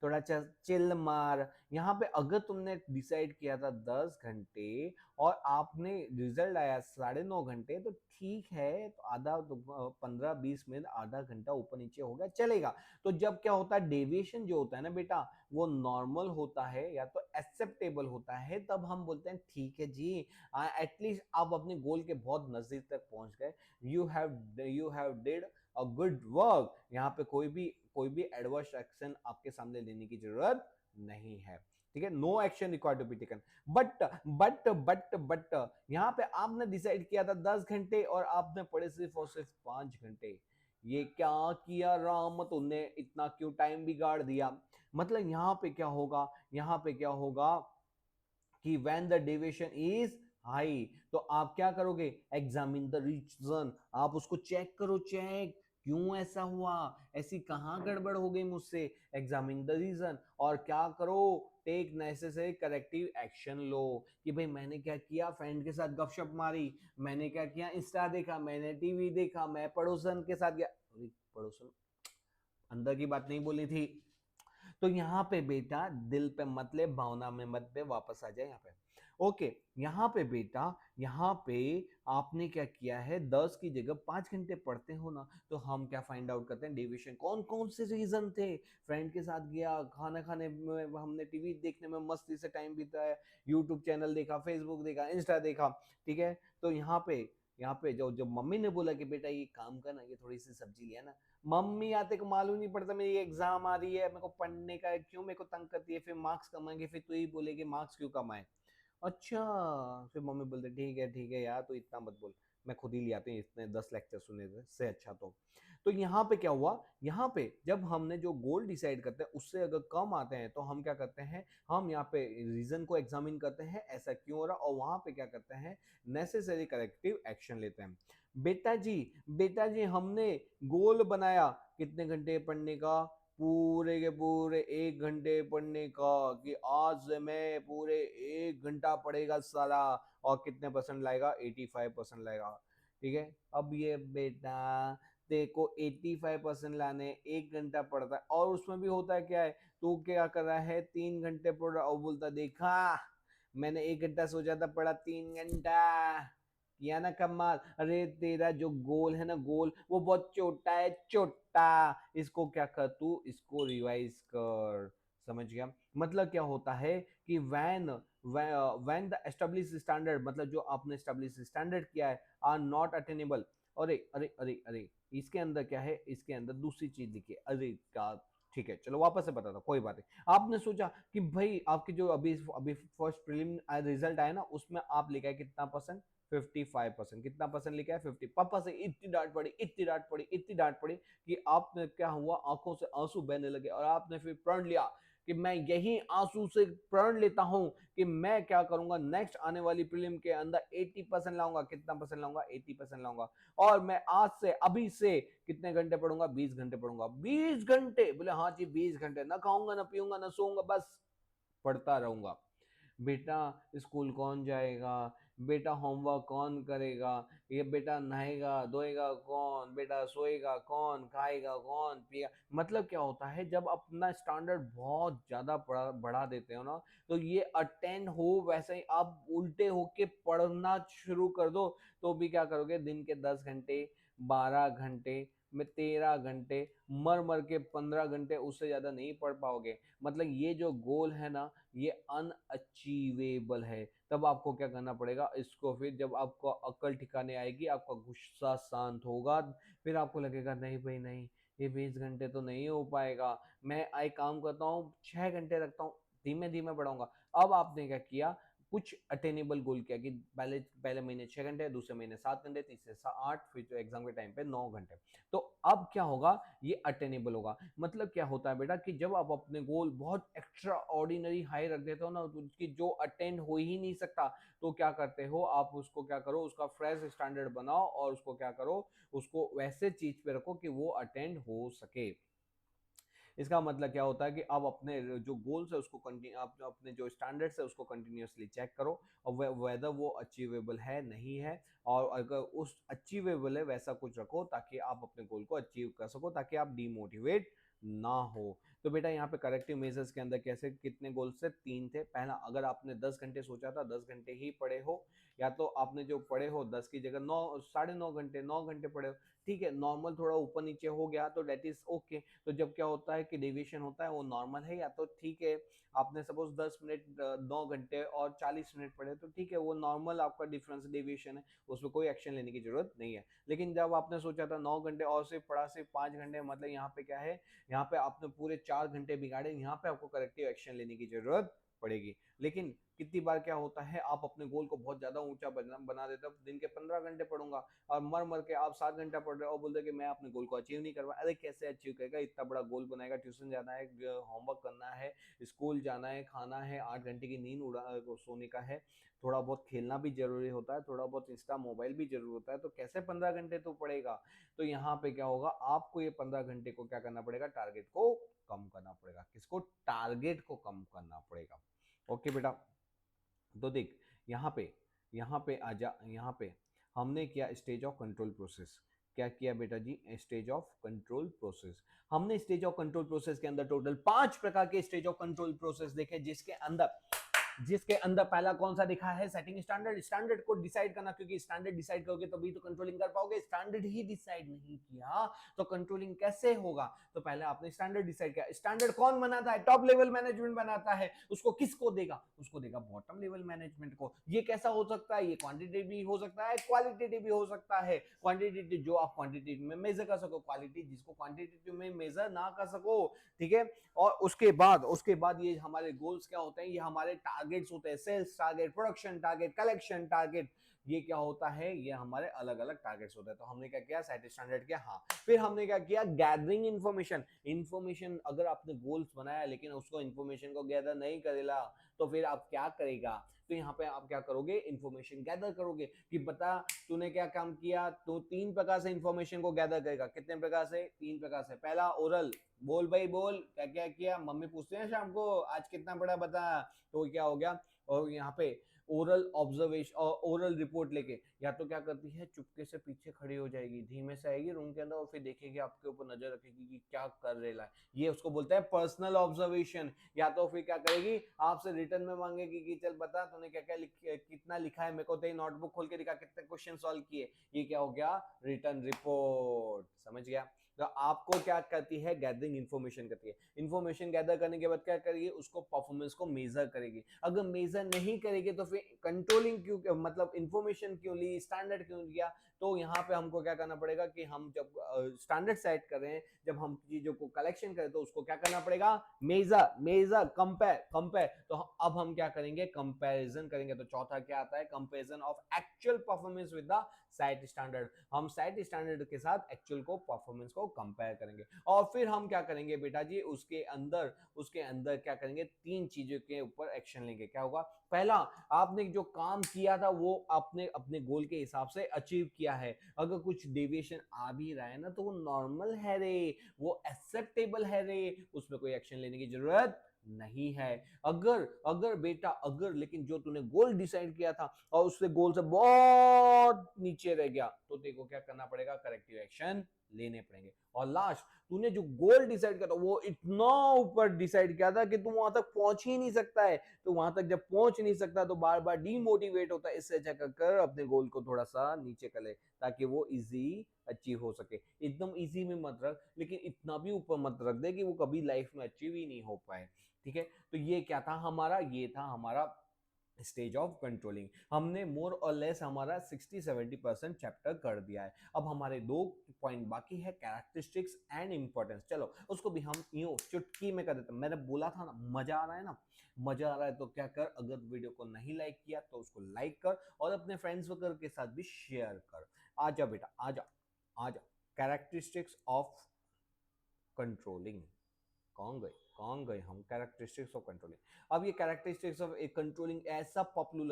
थोड़ा चिल मार। यहाँ पे अगर तुमने डिसाइड किया था 10 घंटे और आपने रिजल्ट आया 9.5 घंटे, तो ठीक है, तो आधा तो 15-20 मिनट आधा घंटा ऊपर नीचे हो गया चलेगा। तो जब क्या होता है, डेविएशन जो होता है ना बेटा, वो नॉर्मल होता है या तो एक्सेप्टेबल होता है, तब हम बोलते हैं ठीक है जी, एटलीस्ट आप अपने गोल के बहुत नजदीक तक पहुंच गए, you have did a good work. यहाँ पे कोई भी एडवर्स एक्शन आपके सामने लेने की जरूरत नहीं है। ठीक है, no action required to be taken. But यहाँ पे आपने डिसाइड किया था 10 घंटे और आपने पढ़े सिर्फ और सिर्फ 5 घंटे। ये क्या किया राम, तुमने इतना क्यों टाइम बिगाड़ दिया। मतलब यहाँ पे क्या होगा, यहाँ पे क्या होगा कि when the deviation is high, तो आप क्या करोगे, एग्जामिन द रीजन, आप उसको चेक करो, चेक क्यों ऐसा हुआ, ऐसी कहां गड़बड़ हो गई मुझसे, एग्जामिन द रीजन, और क्या करो, टेक नेसेसरी करेक्टिव एक्शन लो। कि भाई मैंने क्या किया, फ्रेंड के साथ गपशप मारी, मैंने क्या किया, इंस्टा देखा, मैंने टीवी देखा, मैं पड़ोसन के साथ गया, पड़ोसन अंदर की बात नहीं बोली थी। तो यहाँ पे बेटा दिल पे मत ले, भावना में मत पे, वापस आ जाए यहाँ पे। ओके, यहाँ पे बेटा, यहाँ पे आपने क्या किया है, 10 की जगह 5 घंटे पढ़ते हो ना, तो हम क्या फाइंड आउट करते हैं, डेविएशन कौन कौन से रीजन थे। फ्रेंड के साथ गया, खाना खाने में, हमने टीवी देखने में मस्ती से टाइम बिताया, यूट्यूब चैनल देखा, फेसबुक देखा, इंस्टा देखा। ठीक है, तो यहाँ पे जो जो मम्मी ने बोला कि बेटा ये काम करना, ये थोड़ी सी सब्जी लिया ना, मम्मी आते को मालूम नहीं पड़ता मेरी एग्जाम आ रही है, मेरे को पढ़ने का है, क्यों मेरे को तंग करती है, फिर मार्क्स कमाएंगे, फिर तू ही बोलेगी मार्क्स क्यों कमाए। अच्छा, फिर मम्मी बोलते ठीक है यार, तो इतना मत बोल, मैं खुद ही ले आती हूँ, इतने 10 लेक्चर सुने से अच्छा। तो यहाँ पे क्या हुआ, यहाँ पे जब हमने जो गोल डिसाइड करते हैं उससे अगर कम आते हैं तो हम क्या करते हैं, हम यहाँ पे रीजन को एग्जामिन करते हैं, ऐसा क्यों हो रहा, और वहां पे क्या करते हैं, नेसेसरी करेक्टिव एक्शन लेते हैं। बेटा जी हमने गोल बनाया कितने घंटे पढ़ने का, पूरे के पूरे 1 घंटे पढ़ने का, कि आज से मैं पूरे 1 घंटा पढ़ेगा सारा, और कितने परसेंट लाएगा, 85% लाएगा। ठीक है, अब ये बेटा देखो 85% लाने 1 घंटा पड़ता है, और उसमें भी होता है क्या है, तू क्या कर रहा है, 3 घंटे पढ़ रहा, और बोलता देखा मैंने 1 घंटा सोचा था, पढ़ा 3 घंटा, किया ना कमाल। अरे तेरा जो गोल है ना, गोल वो बहुत छोटा है, छोटा, इसको क्या कर, तू इसको रिवाइज कर। समझ गया, मतलब क्या होता है कि वैन द एस्टेब्लिश स्टैंडर्ड, मतलब जो आपने एस्टेब्लिश स्टैंडर्ड किया है, आर नॉट अटेनेबल, अरे अरे अरे अरे, इसके अंदर क्या है, इसके अंदर दूसरी चीज लिखी है, अरे क्या, ठीक है चलो वापस से बताता हूँ, कोई बात नहीं। आपने सोचा कि भाई आपकी जो अभी अभी फर्स्ट प्रीलिम रिजल्ट आया ना, उसमें आप लिखा है कितना परसेंट, 55%। कितना परसेंट लिखा है, 50। पापा से इतनी डांट पड़ी, इतनी डांट पड़ी, इतनी डांट पड़ी कि आपने क्या हुआ, आंखों से आंसू बहने लगे और आपने फिर प्रण लिया कि मैं यही आंसू से प्रण लेता हूं कि मैं क्या करूंगा, नेक्स्ट आने वाली प्रीलिम के अंदर 80% लाऊंगा। कितना परसेंट लाऊंगा, 80% लाऊंगा। और मैं आज से, अभी से कितने घंटे पढ़ूंगा, 20 घंटे पढ़ूंगा। 20 घंटे, बोले हाँ जी 20 घंटे, ना खाऊंगा ना पीऊंगा ना सोऊंगा, बस पढ़ता रहूंगा। बेटा स्कूल कौन जाएगा, बेटा होमवर्क कौन करेगा, ये बेटा नहाएगा धोएगा कौन, बेटा सोएगा कौन, खाएगा कौन, पिएगा। मतलब क्या होता है, जब अपना स्टैंडर्ड बहुत ज्यादा बढ़ा देते हो ना, तो ये अटेंड हो, वैसे ही आप उल्टे होके पढ़ना शुरू कर दो, तो भी क्या करोगे, दिन के 10 घंटे, 12 घंटे में 13 घंटे, मर मर के 15 घंटे, उससे ज्यादा नहीं पढ़ पाओगे। मतलब ये जो गोल है ना, ये अनअचीवेबल है। तब आपको क्या करना पड़ेगा, इसको फिर जब आपको अक्ल ठिकाने आएगी, आपका गुस्सा शांत होगा, फिर आपको लगेगा नहीं भाई नहीं, ये 20 घंटे तो नहीं हो पाएगा, मैं एक काम करता हूँ 6 घंटे रखता हूँ, धीमे धीमे बढ़ाऊंगा। अब आपने क्या किया, कुछ अटेनेबल गोल किया कि पहले पहले महीने 6 घंटे, दूसरे महीने 7 घंटे, तीसरे 8, फिर तो एग्जाम के टाइम पे 9 घंटे। तो अब क्या होगा, ये अटेनेबल होगा। मतलब क्या होता है बेटा, कि जब आप अपने गोल बहुत एक्स्ट्रा ऑर्डिनरी हाई रख देते हो ना, तो उसकी जो अटेंड हो ही नहीं सकता, तो क्या करते हो आप, उसको क्या करो, उसका फ्रेश स्टैंडर्ड बनाओ और उसको क्या करो, उसको वैसे चीज पे रखो कि वो अटेंड हो सके। इसका मतलब क्या होता है कि आप अपने जो गोल्स है उसको कंटिन्यू, आप अपने जो स्टैंडर्ड्स है उसको कंटिन्यूअसली चेक करो और वेदर वो अचीवेबल है नहीं है। और अगर उस अचीवेबल है वैसा कुछ रखो ताकि आप अपने गोल को अचीव कर सको, ताकि आप डीमोटिवेट ना हो। तो बेटा यहाँ पे करेक्टिव मेजर्स के अंदर कैसे, कितने गोल्स थे, 3 थे। पहला, अगर आपने 10 घंटे सोचा था, 10 घंटे ही पढ़े हो, या तो आपने जो पढ़े हो 10 की जगह 9, 9.5 घंटे, 9 घंटे पढ़े हो, ठीक है, नॉर्मल थोड़ा ऊपर नीचे हो गया तो डेट इज ओके। तो जब क्या होता है कि डेविएशन होता है वो नॉर्मल है, या तो ठीक है, आपने सपोज 10 मिनट 9 घंटे और 40 मिनट पढ़े तो ठीक है, वो नॉर्मल आपका डिफरेंस डेविएशन है, उसमें कोई एक्शन लेने की जरूरत नहीं है। लेकिन जब आपने सोचा था 9 घंटे और सिर्फ पढ़ा सिर्फ 5 घंटे, मतलब यहाँ पे क्या है, यहाँ पे आपने पूरे 4 घंटे बिगाड़े, यहाँ पे आपको करेक्टिव एक्शन लेने की जरूरत पड़ेगी। लेकिन कितनी बार क्या होता है, आप अपने गोल को बहुत ज्यादा ऊंचा बना देते हो, दिन के 15 घंटे पढ़ूंगा, और मर मर के आप 7 घंटा पढ़ रहे हो और बोलते कि मैं अपने गोल को अचीव नहीं कर पाया। अरे कैसे अचीव करेगा, इतना बड़ा गोल बनाएगा, ट्यूशन जाना है, होमवर्क करना है, स्कूल जाना है, खाना है, 8 घंटे की नींद सोने का है, थोड़ा बहुत खेलना भी जरूरी होता है, थोड़ा बहुत इंस्टा मोबाइल भी जरूरी होता है, तो कैसे 15 घंटे तो पड़ेगा। तो यहाँ पे क्या होगा, आपको ये 15 घंटे को क्या करना पड़ेगा, टारगेट को कम करना पड़ेगा। किसको, टारगेट को कम करना पड़ेगा। ओके बेटा, तो देख यहाँ पे आजा, यहाँ पे हमने किया स्टेज ऑफ कंट्रोल प्रोसेस। क्या किया बेटा जी, स्टेज ऑफ कंट्रोल प्रोसेस। हमने स्टेज ऑफ कंट्रोल प्रोसेस के अंदर टोटल 5 प्रकार के स्टेज ऑफ कंट्रोल प्रोसेस देखे, जिसके अंदर पहला कौन सा दिखा है, सेटिंग स्टैंडर्ड। स्टैंडर्ड को डिसाइड करना, क्योंकि स्टैंडर्ड डिसाइड करोगे तभी तो कंट्रोलिंग कर पाओगे। स्टैंडर्ड ही डिसाइड नहीं किया तो कंट्रोलिंग कैसे होगा। तो पहले आपने स्टैंडर्ड डिसाइड किया। स्टैंडर्ड कौन बनाता है, टॉप लेवल मैनेजमेंट बनाता है। उसको किसको देगा, उसको देगा बॉटम लेवल मैनेजमेंट को। ये कैसा हो सकता है, ये क्वांटिटेटिव भी हो सकता है, क्वालिटेटिव भी हो सकता है। क्वांटिटेटिव जो आप क्वांटिटेटिव में मेजर कर सको, क्वालिटी जिसको क्वांटिटेटिव में मेजर ना कर सको, ठीक है। और उसके बाद ये हमारे गोल्स क्या होते हैं, ये हमारे टारगेट्स होते हैं, sales target, production target, collection target. ये क्या होता है, ये हमारे अलग अलग टारगेट्स होते हैं। तो हमने क्या किया, सेट स्टैंडर्ड किया। हाँ, फिर हमने क्या किया, गैदरिंग इन्फॉर्मेशन। अगर आपने गोल्स बनाया लेकिन उसको इन्फॉर्मेशन को गैदर नहीं करेला, तो फिर आप क्या करेगा, तो यहाँ पे आप क्या करोगे, इन्फॉर्मेशन गैदर करोगे कि बता तूने क्या काम किया। तो 3 प्रकार से इन्फॉर्मेशन को गैदर करेगा। कितने प्रकार से, 3 प्रकार से। पहला ओरल, बोल भाई बोल, क्या क्या किया, मम्मी पूछते हैं शाम को आज कितना पढ़ा बता, तो क्या हो गया। और यहाँ पे ओरल ऑब्जर्वेशन और ओरल रिपोर्ट लेके, या तो क्या करती है, चुपके से पीछे खड़ी हो जाएगी, धीमे से आएगी रूम के अंदर और फिर देखेगी, आपके ऊपर नजर रखेगी कि क्या कर रहा है, ये उसको बोलते हैं पर्सनल ऑब्जर्वेशन। या तो फिर क्या करेगी, आपसे रिटर्न में मांगेगी कि चल बता तूने क्या क्या कितना लिखा है, मेरे को तेरी नोटबुक खोल के दिखा, कितने क्वेश्चन सॉल्व किए। ये क्या हो गया, रिटर्न रिपोर्ट। समझ गया। तो आपको क्या करती है, गैदरिंग इन्फॉर्मेशन करती है। इन्फॉर्मेशन गैदर करने के बाद क्या करेगी, उसको परफॉर्मेंस को मेजर करेगी। अगर मेजर नहीं करेगी तो फिर कंट्रोलिंग क्यों, मतलब इन्फॉर्मेशन क्यों ली, स्टैंडर्ड क्यों लिया, तो यहाँ पे हमको क्या करना पड़ेगा कि हम जब स्टैंडर्ड सेट कर रहे हैं, जब हम चीजों को कलेक्शन करें तो उसको क्या करना पड़ेगा, मेजर मेजर कंपेयर कंपेयर। तो अब हम क्या करेंगे, कंपैरिजन करेंगे। तो चौथा क्या आता है, comparison of actual performance with the set standard. हम सेट स्टैंडर्ड के साथ एक्चुअल को परफॉर्मेंस को कंपेयर करेंगे। और फिर हम क्या करेंगे बेटा जी, उसके अंदर क्या करेंगे, तीन चीजों के ऊपर एक्शन लेंगे। क्या होगा, पहला, आपने जो काम किया था वो आपने अपने गोल के हिसाब से अचीव किया है। अगर कुछ डेविएशन आ भी रहा है ना तो वो नॉर्मल है रे, वो एक्सेप्टेबल है रे, उसमें कोई एक्शन लेने की जरूरत नहीं है। अगर अगर बेटा अगर लेकिन जो तूने गोल डिसाइड किया था और उससे गोल से बहुत नीचे रह गया तो देखो क्या करना पड़ेगा, करेक्टिव एक्शन लेने पड़ेंगे। और लास्ट, तूने जो गोल डिसाइड किया था वो इतना ऊपर डिसाइड किया था कि तू वहां तक पहुंच ही नहीं सकता है। तो वहां तक जब पहुंच नहीं सकता तो बार बार डीमोटिवेट होता है। इससे अच्छा कर अपने गोल को थोड़ा सा नीचे कर ले ताकि वो इजी अचीव हो सके। एकदम इजी में मत रख, लेकिन इतना भी ऊपर मत रख दे कि वो कभी लाइफ में अचीव ही नहीं हो पाए। ठीक है, तो ये क्या था हमारा, ये था हमारा स्टेज ऑफ कंट्रोलिंग। हमने मोर और लेस हमारा 60-70% चैप्टर कर दिया है। अब हमारे दो पॉइंट बाकी है, कैरेक्टरिस्टिक्स एंड इंपॉर्टेंस। चलो उसको भी हम यूं चुटकी में कर देते हैं। मैंने बोला था ना, मजा आ रहा है ना, मजा आ रहा है तो क्या कर, अगर वीडियो को नहीं लाइक किया तो उसको लाइक कर और अपने फ्रेंड्स वगैरह के साथ भी शेयर कर। आजा बेटा आजा आजा, कैरेक्टरिस्टिक्स ऑफ कंट्रोलिंग। कौन गए हम, कैरेक्टरिस्टिक्स ऑफ कंट्रोलिंग। अब ये कैरेक्टरिस्टिक्स ऑफ एक कंट्रोलिंग ऐसा पॉपुलर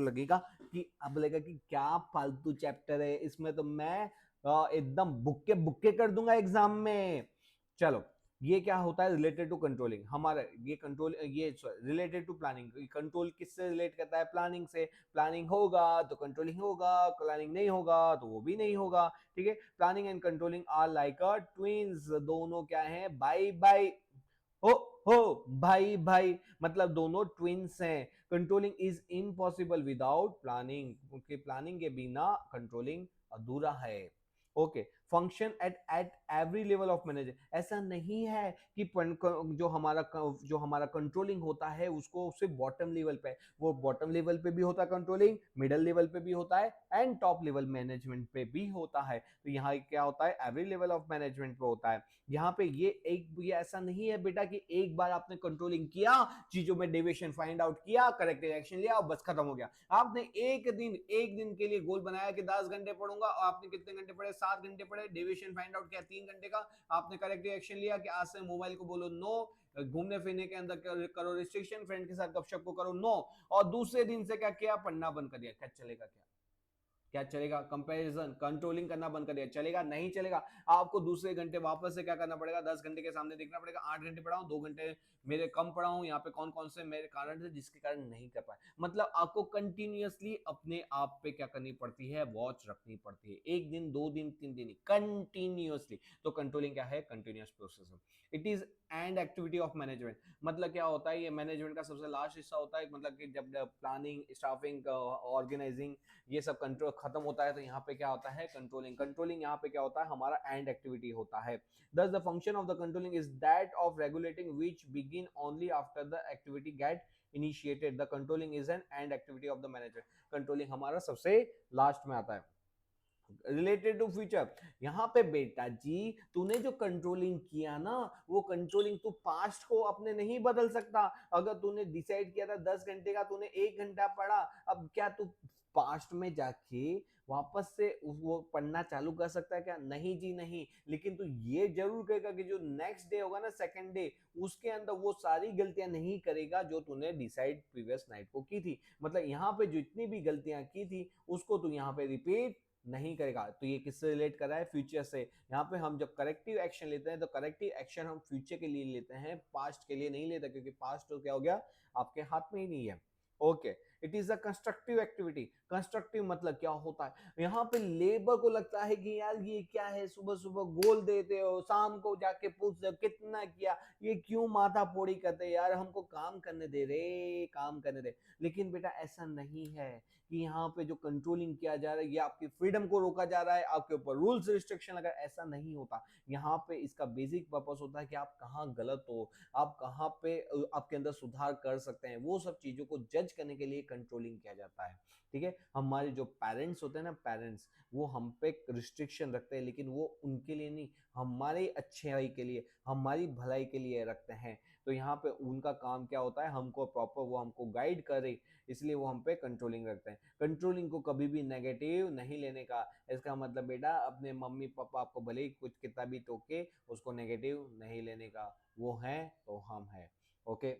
लगेगा कि अब लगेगा कि क्या फालतू चैप्टर है, इसमें तो मैं एकदम बुक्के बुक्के कर दूंगा एग्जाम में। चलो, ये क्या होता है, रिलेटेड टू कंट्रोलिंग। हमारा ये कंट्रोल, ये रिलेटेड टू प्लानिंग। कंट्रोल किससे रिलेट करता है, प्लानिंग से। प्लानिंग होगा तो कंट्रोलिंग होगा, प्लानिंग नहीं होगा तो वो भी नहीं होगा। ठीक है, planning and controlling are like a twins. दोनों क्या है, भाई भाई हो हो भाई भाई, मतलब दोनों ट्विंस हैं। Controlling is impossible without planning, क्योंकि प्लानिंग के बिना कंट्रोलिंग अधूरा है। Okay, function at at every level of manager. ऐसा नहीं है कि जो हमारा कंट्रोलिंग होता है उसको सिर्फ बॉटम लेवल पे, वो बॉटम लेवल पे भी होता है कंट्रोलिंग, मिडिल लेवल पे भी होता है एंड टॉप लेवल मैनेजमेंट पे भी होता है। तो यहाँ क्या होता है, एवरी लेवल ऑफ मैनेजमेंट पे होता है। यहाँ पे ये ऐसा नहीं है बेटा कि एक बार आपने कंट्रोलिंग किया, चीजों में डेविएशन फाइंड आउट किया, करेक्टिव एक्शन लिया और बस खत्म हो गया। आपने एक दिन के लिए गोल बनाया कि 10 घंटे पढ़ूंगा और आपने कितने घंटे पढ़े, 7 घंटे पढ़े, डेविएशन फाइंड आउट किया 3 घंटे का, आपने करेक्टिव एक्शन लिया कि आज से मोबाइल को बोलो नो, घूमने फिरने के अंदर करो रिस्ट्रिक्शन, फ्रेंड के साथ गपशप को करो नो, और दूसरे दिन से क्या किया, पढ़ना बंद कर दिया। क्या चलेगा, क्या चलेगा, कंपैरिजन कंट्रोलिंग करना बंद कर दिया, चलेगा नहीं चलेगा। आपको दूसरे घंटे वापस से क्या करना पड़ेगा, 10 घंटे के सामने देखना पड़ेगा, 8 घंटे पढ़ा हूं, 2 घंटे मेरे कम पढ़ा हूं, यहाँ पे कौन कौन से मेरे कारण थे जिसके कारण नहीं कर पाए। मतलब आपको कंटिन्यूअसली अपने आप पे क्या करनी पड़ती है, वॉच रखनी पड़ती है। एक दिन, 2 दिन, 3 दिन, कंटिन्यूअसली। तो कंट्रोलिंग क्या है, continuous process. It is and activity of management. मतलब क्या होता है, ये मैनेजमेंट का सबसे लास्ट हिस्सा होता है। मतलब कि जब प्लानिंग, स्टाफिंग, ऑर्गेनाइजिंग, ये सब कंट्रोल खत्म होता है तो यहाँ पे क्या होता है, कंट्रोलिंग। कंट्रोलिंग यहाँ पे क्या होता है, हमारा एंड एक्टिविटी होता है। Thus the function of the controlling is that of regulating which begin only after the activity get initiated. The controlling is an end activity of the manager. Controlling हमारा सबसे लास्ट में आता है। Related to future, यहाँ पे बेटा जी तूने जो कंट्रोलिंग किया ना, वो कंट्रोलिंग तू पास्ट को अपने नहीं बदल सकता। अगर तूने डिसाइड किया था 10 घंटे का, तूने 1 घंटा पढ़ा, अब क्या तू पास्ट में जाके वापस से वो पढ़ना चालू कर सकता है क्या, नहीं जी नहीं। लेकिन तू ये जरूर करेगा कि जो नेक्स्ट डे होगा ना, सेकंड डे, उसके अंदर वो सारी गलतियां नहीं करेगा जो तूने डिसाइड प्रीवियस नाइट को की थी। मतलब यहाँ पे जितनी भी गलतियां की थी उसको तू यहाँ पे रिपीट नहीं करेगा। तो ये किससे रिलेट कर रहा है, फ्यूचर से। यहाँ पे हम जब करेक्टिव एक्शन लेते हैं तो करेक्टिव एक्शन हम फ्यूचर के लिए लेते हैं, पास्ट के लिए नहीं लेते, क्योंकि पास्ट तो क्या हो गया, आपके हाथ में ही नहीं है। Okay, it is a constructive activity. Constructive मतलब क्या होता है, यहाँ पे लेबर को लगता है कि यार ये क्या है, सुबह सुबह गोल देते हो, शाम को जाके पूछते हो कितना किया, ये क्यों माथा फोड़ी करते, यार हमको काम करने दे रे, काम करने दे। लेकिन बेटा ऐसा नहीं है कि यहाँ पे जो कंट्रोलिंग किया जा रहा है, ये आपकी फ्रीडम को रोका जा रहा है, आपके ऊपर रूल्स रिस्ट्रिक्शन लगा, ऐसा नहीं होता। यहाँ पे इसका बेसिक पर्पस होता है कि आप कहाँ गलत हो, आप कहाँ पे आपके अंदर सुधार कर सकते हैं, वो सब चीजों को जज करने के लिए कंट्रोलिंग किया जाता है। ठीक है, हमारे जो पेरेंट्स होते हैं ना, पेरेंट्स, वो हम पे रिस्ट्रिक्शन रखते हैं, लेकिन वो उनके लिए नहीं, हमारे अच्छाई के लिए, हमारी भलाई के लिए रखते हैं। तो यहाँ पे उनका काम क्या होता है, हमको प्रॉपर वो हमको गाइड करे, इसलिए वो हम पे कंट्रोलिंग रखते हैं। कंट्रोलिंग को कभी भी नेगेटिव नहीं लेने का। इसका मतलब बेटा अपने मम्मी पापा आपको भले ही कुछ कितना भी टोके, उसको नेगेटिव नहीं लेने का। वो हैं तो हम हैं। Okay,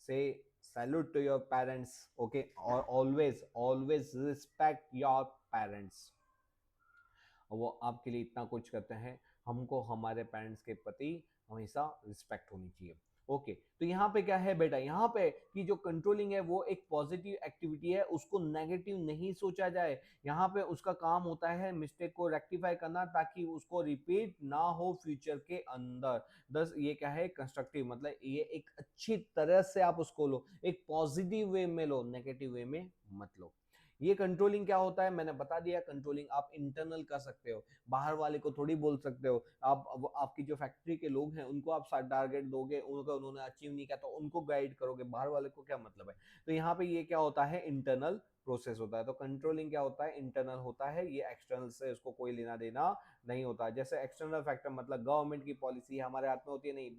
say salute to your parents. Okay, और always always respect your parents. वो आपके लिए इतना कुछ करते हैं, हमको हमारे पेरेंट्स के प्रति हमेशा रिस्पेक्ट होनी चाहिए। ओके, तो यहाँ पे क्या है बेटा, यहाँ पे कि जो कंट्रोलिंग है वो एक पॉजिटिव एक्टिविटी है, उसको नेगेटिव नहीं सोचा जाए। यहाँ पे उसका काम होता है मिस्टेक को रेक्टिफाई करना, ताकि उसको रिपीट ना हो फ्यूचर के अंदर। दस ये क्या है, कंस्ट्रक्टिव, मतलब ये एक अच्छी तरह से आप उसको लो, एक पॉजिटिव वे में लो, नेगेटिव वे में मत लो। ये कंट्रोलिंग क्या होता है मैंने बता दिया। कंट्रोलिंग आप इंटरनल कर सकते हो, बाहर वाले को थोड़ी बोल सकते हो। आप आपकी जो फैक्ट्री के लोग हैं उनको आप टारगेट दोगे, उनका उन्होंने अचीव नहीं किया तो उनको गाइड करोगे, बाहर वाले को क्या मतलब है। तो यहाँ पे ये क्या होता है, इंटरनल प्रोसेस होता है। तो कंट्रोलिंग क्या होता है, इंटरनल होता है, ये एक्सटर्नल से उसको कोई लेना देना नहीं होता। जैसे एक्सटर्नल फैक्टर मतलब गवर्नमेंट की पॉलिसी हमारे हाथ में होती है नहीं,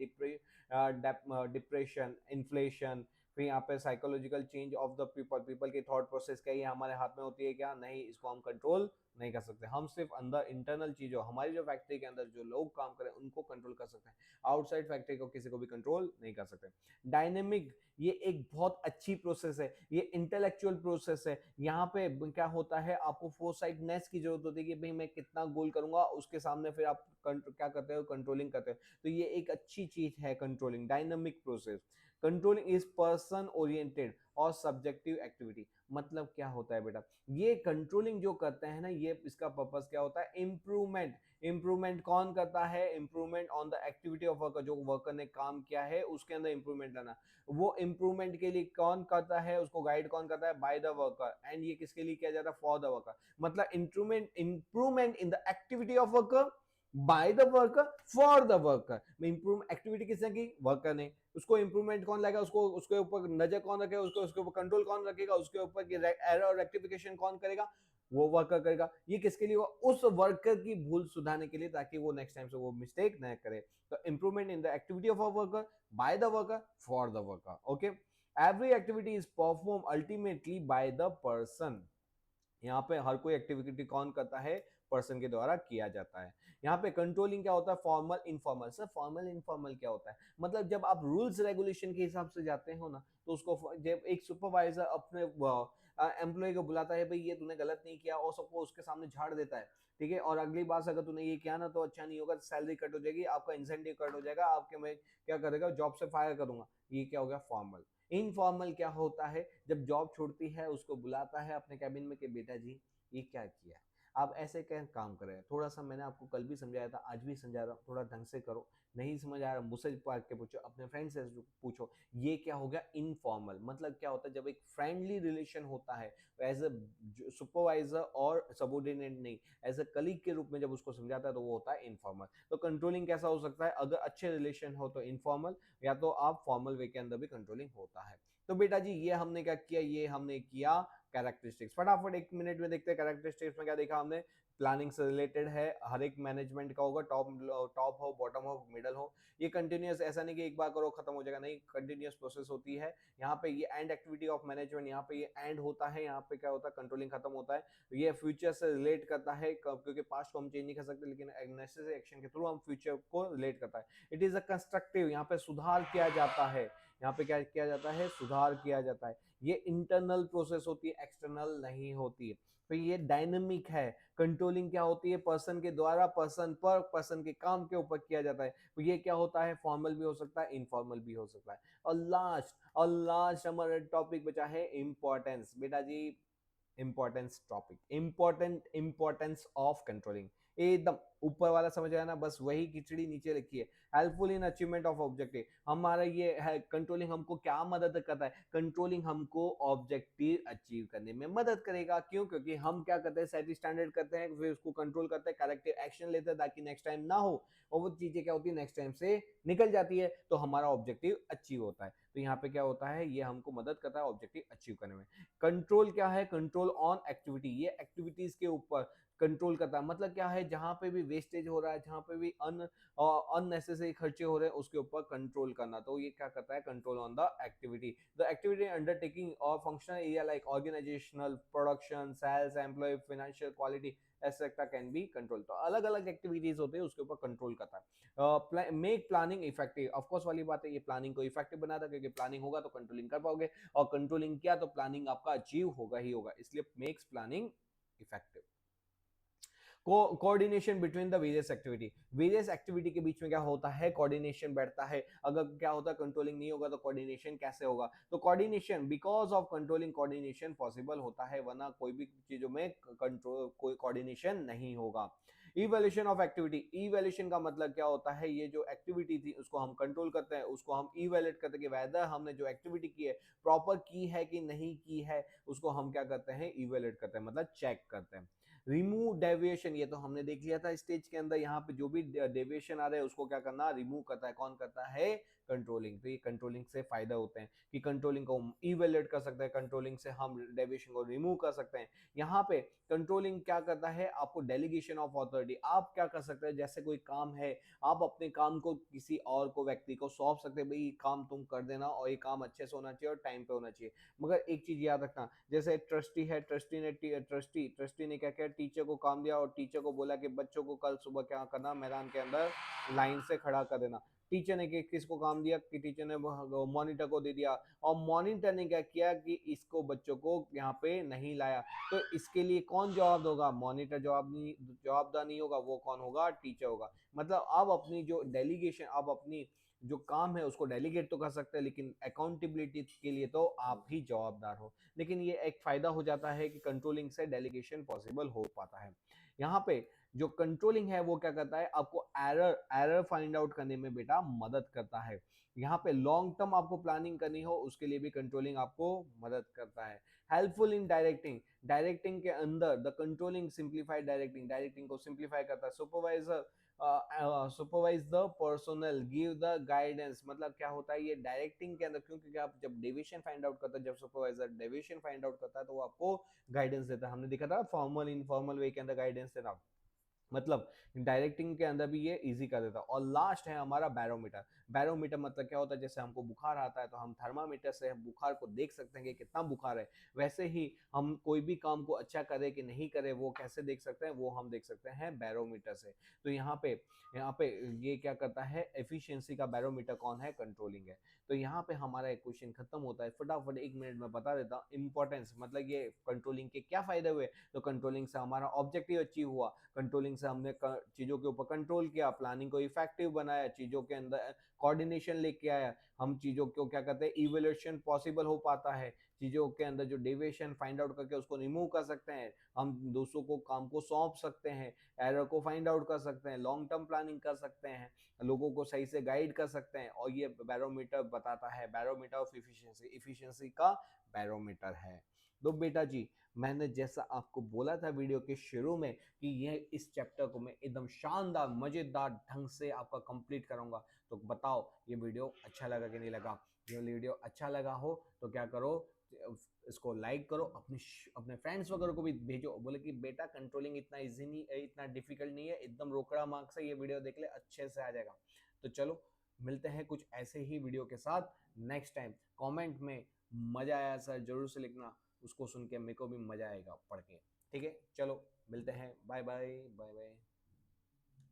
डिप्रेशन, इन्फ्लेशन, फिर यहाँ पे psychological change of the people, people की थॉट प्रोसेस क्या, ये हमारे हाथ में होती है क्या, नहीं, इसको हम कंट्रोल नहीं कर सकते। हम सिर्फ अंदर इंटरनल चीजों, हमारी जो फैक्ट्री के अंदर जो लोग काम करें उनको कंट्रोल कर सकते हैं, आउटसाइड फैक्ट्री को किसी को भी कंट्रोल नहीं कर सकते। डायनेमिक, ये एक बहुत अच्छी प्रोसेस है, ये इंटेलेक्चुअल प्रोसेस है। यहाँ पे क्या होता है, आपको फोरसाइटनेस की जरूरत होती है कि भाई मैं कितना गोल करूंगा, उसके सामने फिर आप क्या करते हो, कंट्रोलिंग करते हो। तो ये एक अच्छी चीज है controlling, dynamic process. Controlling is person oriented और सब्जेक्टिव एक्टिविटी। मतलब क्या होता है बेटा, ये कंट्रोलिंग जो करते हैं ना, ये इसका पर्पस क्या होता है, इंप्रूवमेंट। इंप्रूवमेंट कौन करता है, improvement on the activity of worker, जो वर्कर ने काम किया है उसके अंदर इंप्रूवमेंट लाना। वो इंप्रूवमेंट के लिए कौन करता है, उसको गाइड कौन करता है, बाय द वर्कर। एंड ये किसके लिए किया जाता है, फॉर द वर्कर। मतलब improvement, improvement in the activity of worker by the worker for the worker. Improve activity किसने की, वर्कर ने। उसको इंप्रूवमेंट कौन लाएगा, उसको उसके ऊपर नजर कौन रखेगा, उसको उसके ऊपर कंट्रोल कौन रखेगा, उसके ऊपर एरर रेक्टिफिकेशन कौन करेगा, वो वर्कर करेगा। ये किसके लिए हुआ, उस वर्कर की भूल सुधारने के लिए, ताकि वो नेक्स्ट टाइम से वो मिस्टेक न करे। तो improvement in the activity of a worker by the worker for the worker. Okay, every activity is perform ultimately by the person. यहाँ पे हर कोई एक्टिविटी कौन करता है, पर्सन के द्वारा किया जाता है। यहाँ पे कंट्रोलिंग क्या होता है, formal informal. Sir formal informal क्या होता है, मतलब जब आप रूल्स रेगुलेशन के हिसाब से जाते हो ना, तो उसको जब एक सुपरवाइजर अपने एम्प्लॉय को बुलाता है, भाई ये तूने गलत नहीं किया, और सबको उसके सामने झाड़ देता है, ठीक है, और अगली बार से अगर तूने ये किया ना तो अच्छा नहीं होगा, सैलरी कट हो जाएगी, आपका इंसेंटिव कट हो जाएगा, आपके मैं क्या करेगा, जॉब से फायर करूंगा। ये क्या हो गया, फॉर्मल। इनफॉर्मल क्या होता है, जब जॉब छोड़ती है उसको बुलाता है अपने कैबिन में कि बेटा जी ये क्या किया है, आप ऐसे क्या काम कर रहे हैं, थोड़ा सा मैंने आपको कल भी समझाया था, आज भी समझा रहा हूँ, थोड़ा ढंग से करो। नहीं समझ आ रहा, मुझसे पार्क के पूछो, अपने फ्रेंड से पूछो। ये क्या हो गया, इनफॉर्मल। मतलब क्या होता है, जब एक फ्रेंडली रिलेशन होता है, एज अ सुपरवाइजर और सबॉर्डिनेट नहीं, एज अ कलीग के रूप में जब उसको समझाता है, तो वो होता है इनफॉर्मल। तो कंट्रोलिंग कैसा हो सकता है, अगर अच्छे रिलेशन हो तो इनफॉर्मल, या तो आप फॉर्मल वे के अंदर भी कंट्रोलिंग होता है। तो बेटा जी ये हमने क्या किया, ये हमने किया कैरेक्टरिस्टिक्स। फटाफट एक मिनट में देखते हैं कैरेक्टरिस्टिक्स में क्या देखा हमने। प्लानिंग से रिलेटेड है, हर एक मैनेजमेंट का होगा, टॉप टॉप हो, बॉटम हो, मिडल हो। ये कंटिन्यूअस, ऐसा नहीं कि एक बार करो खत्म हो जाएगा, नहीं, कंटिन्यूअस प्रोसेस होती है। यहाँ पे ये एंड एक्टिविटी ऑफ मैनेजमेंट, यहाँ पे ये एंड होता है, यहाँ पे क्या होता है, कंट्रोलिंग खत्म होता है। ये फ्यूचर से रिलेट करता है, क्योंकि पास्ट को हम चेंज नहीं कर सकते, लेकिन नेसेसरी एक्शन के थ्रू हम फ्यूचर को रिलेट करता है। इट इज अ कंस्ट्रक्टिव, यहाँ पे सुधार किया जाता है, यहाँ पे क्या किया जाता है, सुधार किया जाता है। ये इंटरनल प्रोसेस होती है, एक्सटर्नल नहीं होती है। तो ये डायनेमिक है। कंट्रोलिंग क्या होती है, पर्सन के द्वारा पर्सन पर, पर्सन के काम के ऊपर किया जाता है। तो ये क्या होता है, फॉर्मल भी हो सकता है, इनफॉर्मल भी हो सकता है। और लास्ट हमारा टॉपिक बचा है इंपॉर्टेंस। बेटा जी importance topic, important importance of controlling. एकदम ऊपर वाला समझ आया ना, बस वही खिचड़ी नीचे लिखी है। Helpful in achievement of objective, हमारा ये है कंट्रोलिंग हमको क्या मदद करता है, कंट्रोलिंग हमको ऑब्जेक्टिव अचीव करने में मदद करेगा। क्यों? क्योंकि हम क्या करते हैं, सेट स्टैंडर्ड करते हैं, फिर उसको कंट्रोल करते हैं, करेक्टिव एक्शन लेते हैं ताकि नेक्स्ट टाइम ना हो, और वो चीजें क्या होती है नेक्स्ट टाइम से निकल जाती है, तो हमारा ऑब्जेक्टिव अचीव होता है। तो यहाँ पे क्या होता है, ये हमको मदद करता है ऑब्जेक्टिव अचीव करने में। कंट्रोल क्या है, कंट्रोल ऑन एक्टिविटी, ये एक्टिविटीज के ऊपर कंट्रोल करता है। मतलब क्या है, जहां पे भी वेस्टेज हो रहा है, जहां पे भी अननेसेसरी खर्चे हो रहे हैं, उसके ऊपर कंट्रोल करना। तो ये क्या करता है, control on the activity undertaking और functional area like organisational, production, sales, employ, financial, quality एसेक्टा कैन बी कंट्रोल। तो अलग अलग एक्टिविटीज होते हैं, उसके ऊपर कंट्रोल करता है। मेक प्लानिंग इफेक्टिव, ऑफकोर्स वाली बात है, ये प्लानिंग को इफेक्टिव बनाता है, क्योंकि प्लानिंग होगा तो कंट्रोलिंग कर पाओगे, और कंट्रोलिंग किया तो प्लानिंग आपका अचीव होगा ही होगा, इसलिए makes planning effective. Coordination between the various activity के बीच में क्या होता है, कोऑर्डिनेशन बैठता है। अगर क्या होता है, कंट्रोलिंग नहीं होगा तो कोऑर्डिनेशन कैसे होगा, तो coordination because of controlling coordination possible होता है, वरना कोई भी चीजों में कंट्रोल कोई कोऑर्डिनेशन नहीं होगा। इवैल्यूएशन ऑफ एक्टिविटी, इवैल्यूएशन का मतलब क्या होता है, ये जो एक्टिविटी थी उसको हम कंट्रोल करते हैं, उसको हम इवैल्यूएट करते हैं कि वेदर हमने जो एक्टिविटी की है प्रॉपर की है कि नहीं की है, उसको हम क्या करते हैं, इवैल्यूएट करते हैं, मतलब चेक करते हैं। रिमूव डेविएशन, ये तो हमने देख लिया था स्टेज के अंदर, यहाँ पे जो भी डेविएशन आ रहे हैं उसको क्या करना, रिमूव करता है। कौन करता है, कंट्रोलिंग। तो ये कंट्रोलिंग से फायदा होते हैं कि कंट्रोलिंग को हम इवेल्युएट कर सकते हैं, कंट्रोलिंग से हम डेविएशन को रिमूव कर सकते हैं। यहाँ पे कंट्रोलिंग क्या करता है, आपको डेलीगेशन ऑफ अथॉरिटी, आप क्या कर सकते हैं, जैसे कोई काम है, आप अपने काम को किसी और को, व्यक्ति को सौंप सकते हैं, भाई ये काम तुम कर देना, और ये काम अच्छे से होना चाहिए और टाइम पे होना चाहिए। मगर एक चीज याद रखना, जैसे ट्रस्टी है, ट्रस्टी ने क्या किया, टीचर को काम दिया और टीचर को बोला कि बच्चों को कल सुबह क्या करना, मैदान के अंदर लाइन से खड़ा कर देना। टीचर ने किसको काम दिया, कि टीचर ने मॉनिटर को दे दिया, और मॉनिटर ने क्या किया कि इसको बच्चों को यहाँ पे नहीं लाया। तो इसके लिए कौन जवाब होगा, मॉनिटर जवाबदार नहीं होगा, वो कौन होगा, टीचर होगा। मतलब आप अपनी जो डेलीगेशन, आप अपनी जो काम है उसको डेलीगेट तो कर सकते हैं, लेकिन अकाउंटेबिलिटी के लिए तो आप ही जवाबदार हो। लेकिन ये एक फायदा हो जाता है कि कंट्रोलिंग से डेलीगेशन पॉसिबल हो पाता है। यहाँ पे जो कंट्रोलिंग है वो क्या करता है, आपको एरर फाइंड आउट करने में बेटा मदद करता है। यहाँ पे लॉन्ग टर्म आपको प्लानिंग करनी हो, उसके लिए भी कंट्रोलिंग आपको मदद करता है। हेल्पफुल इन डायरेक्टिंग के अंदर द कंट्रोलिंग सिंप्लीफाइड डायरेक्टिंग को सिंप्लीफाई करता है। Supervise the personal, give the guidance, मतलब क्या होता है ये डायरेक्टिंग के अंदर, क्योंकि आप जब डेविएशन फाइंड आउट करता है, जब सुपरवाइजर डेविएशन फाइंड आउट करता है तो वो आपको गाइडेंस देता है। हमने देखा था फॉर्मल इनफॉर्मल वे के अंदर गाइडेंस देना, मतलब डायरेक्टिंग के अंदर भी ये इजी कर देता है। और लास्ट है हमारा बैरोमीटर मतलब क्या होता है, जैसे हमको बुखार आता है तो हम थर्मामीटर से बुखार को देख सकते हैं कि कितना बुखार है, वैसे ही हम कोई भी काम को अच्छा करे कि नहीं करे वो कैसे देख सकते हैं, वो हम देख सकते हैं बैरोमीटर से। तो यहाँ पे ये क्या करता है, एफिशिएंसी का बैरोमीटर कौन है, कंट्रोलिंग है। तो यहाँ पे हमारा एक क्वेश्चन खत्म होता है, फटाफट 1 मिनट में बता देता हूँ इंपॉर्टेंस, मतलब ये कंट्रोलिंग के क्या फायदे हुए। तो कंट्रोलिंग से हमारा ऑब्जेक्टिव अचीव हुआ, कंट्रोलिंग से हमने चीजों के ऊपर कंट्रोल किया, प्लानिंग को इफेक्टिव बनाया, चीजों के अंदर कोऑर्डिनेशन लेके आया, हम चीजों को क्या कहते हैं, इवैल्यूएशन पॉसिबल हो पाता है, चीजों के अंदर जो डेविएशन फाइंड आउट करके उसको रिमूव कर सकते हैं, हम दूसरों को काम को सौंप सकते हैं, एरर को फाइंड आउट कर सकते हैं, लॉन्ग टर्म प्लानिंग कर सकते हैं, लोगों को सही से गाइड कर सकते हैं। और ये बैरोमीटर बताता है, बैरोमीटर ऑफ इफिशिएंसी का बैरोमीटर है। तो बेटा जी, मैंने जैसा आपको बोला था वीडियो के शुरू में कि यह इस चैप्टर को मैं एकदम शानदार मजेदार ढंग से आपका कंप्लीट करूंगा, तो बताओ ये वीडियो अच्छा लगा कि नहीं लगा। ये वीडियो अच्छा लगा हो तो क्या करो, इसको लाइक करो, अपने फ्रेंड्स वगैरह को भी भेजो, बोले कि बेटा कंट्रोलिंग इतना इजी नहीं, इतना डिफिकल्ट नहीं है, एकदम रोकड़ा मार्क्स से ये वीडियो देख ले, अच्छे से आ जाएगा। तो चलो मिलते हैं कुछ ऐसे ही वीडियो के साथ नेक्स्ट टाइम। कमेंट में मजा आया सर जरूर से लिखना, उसको सुन के मेरे को भी मजा आएगा पढ़ के। ठीक है, चलो मिलते हैं, बाय बाय बाय बाय।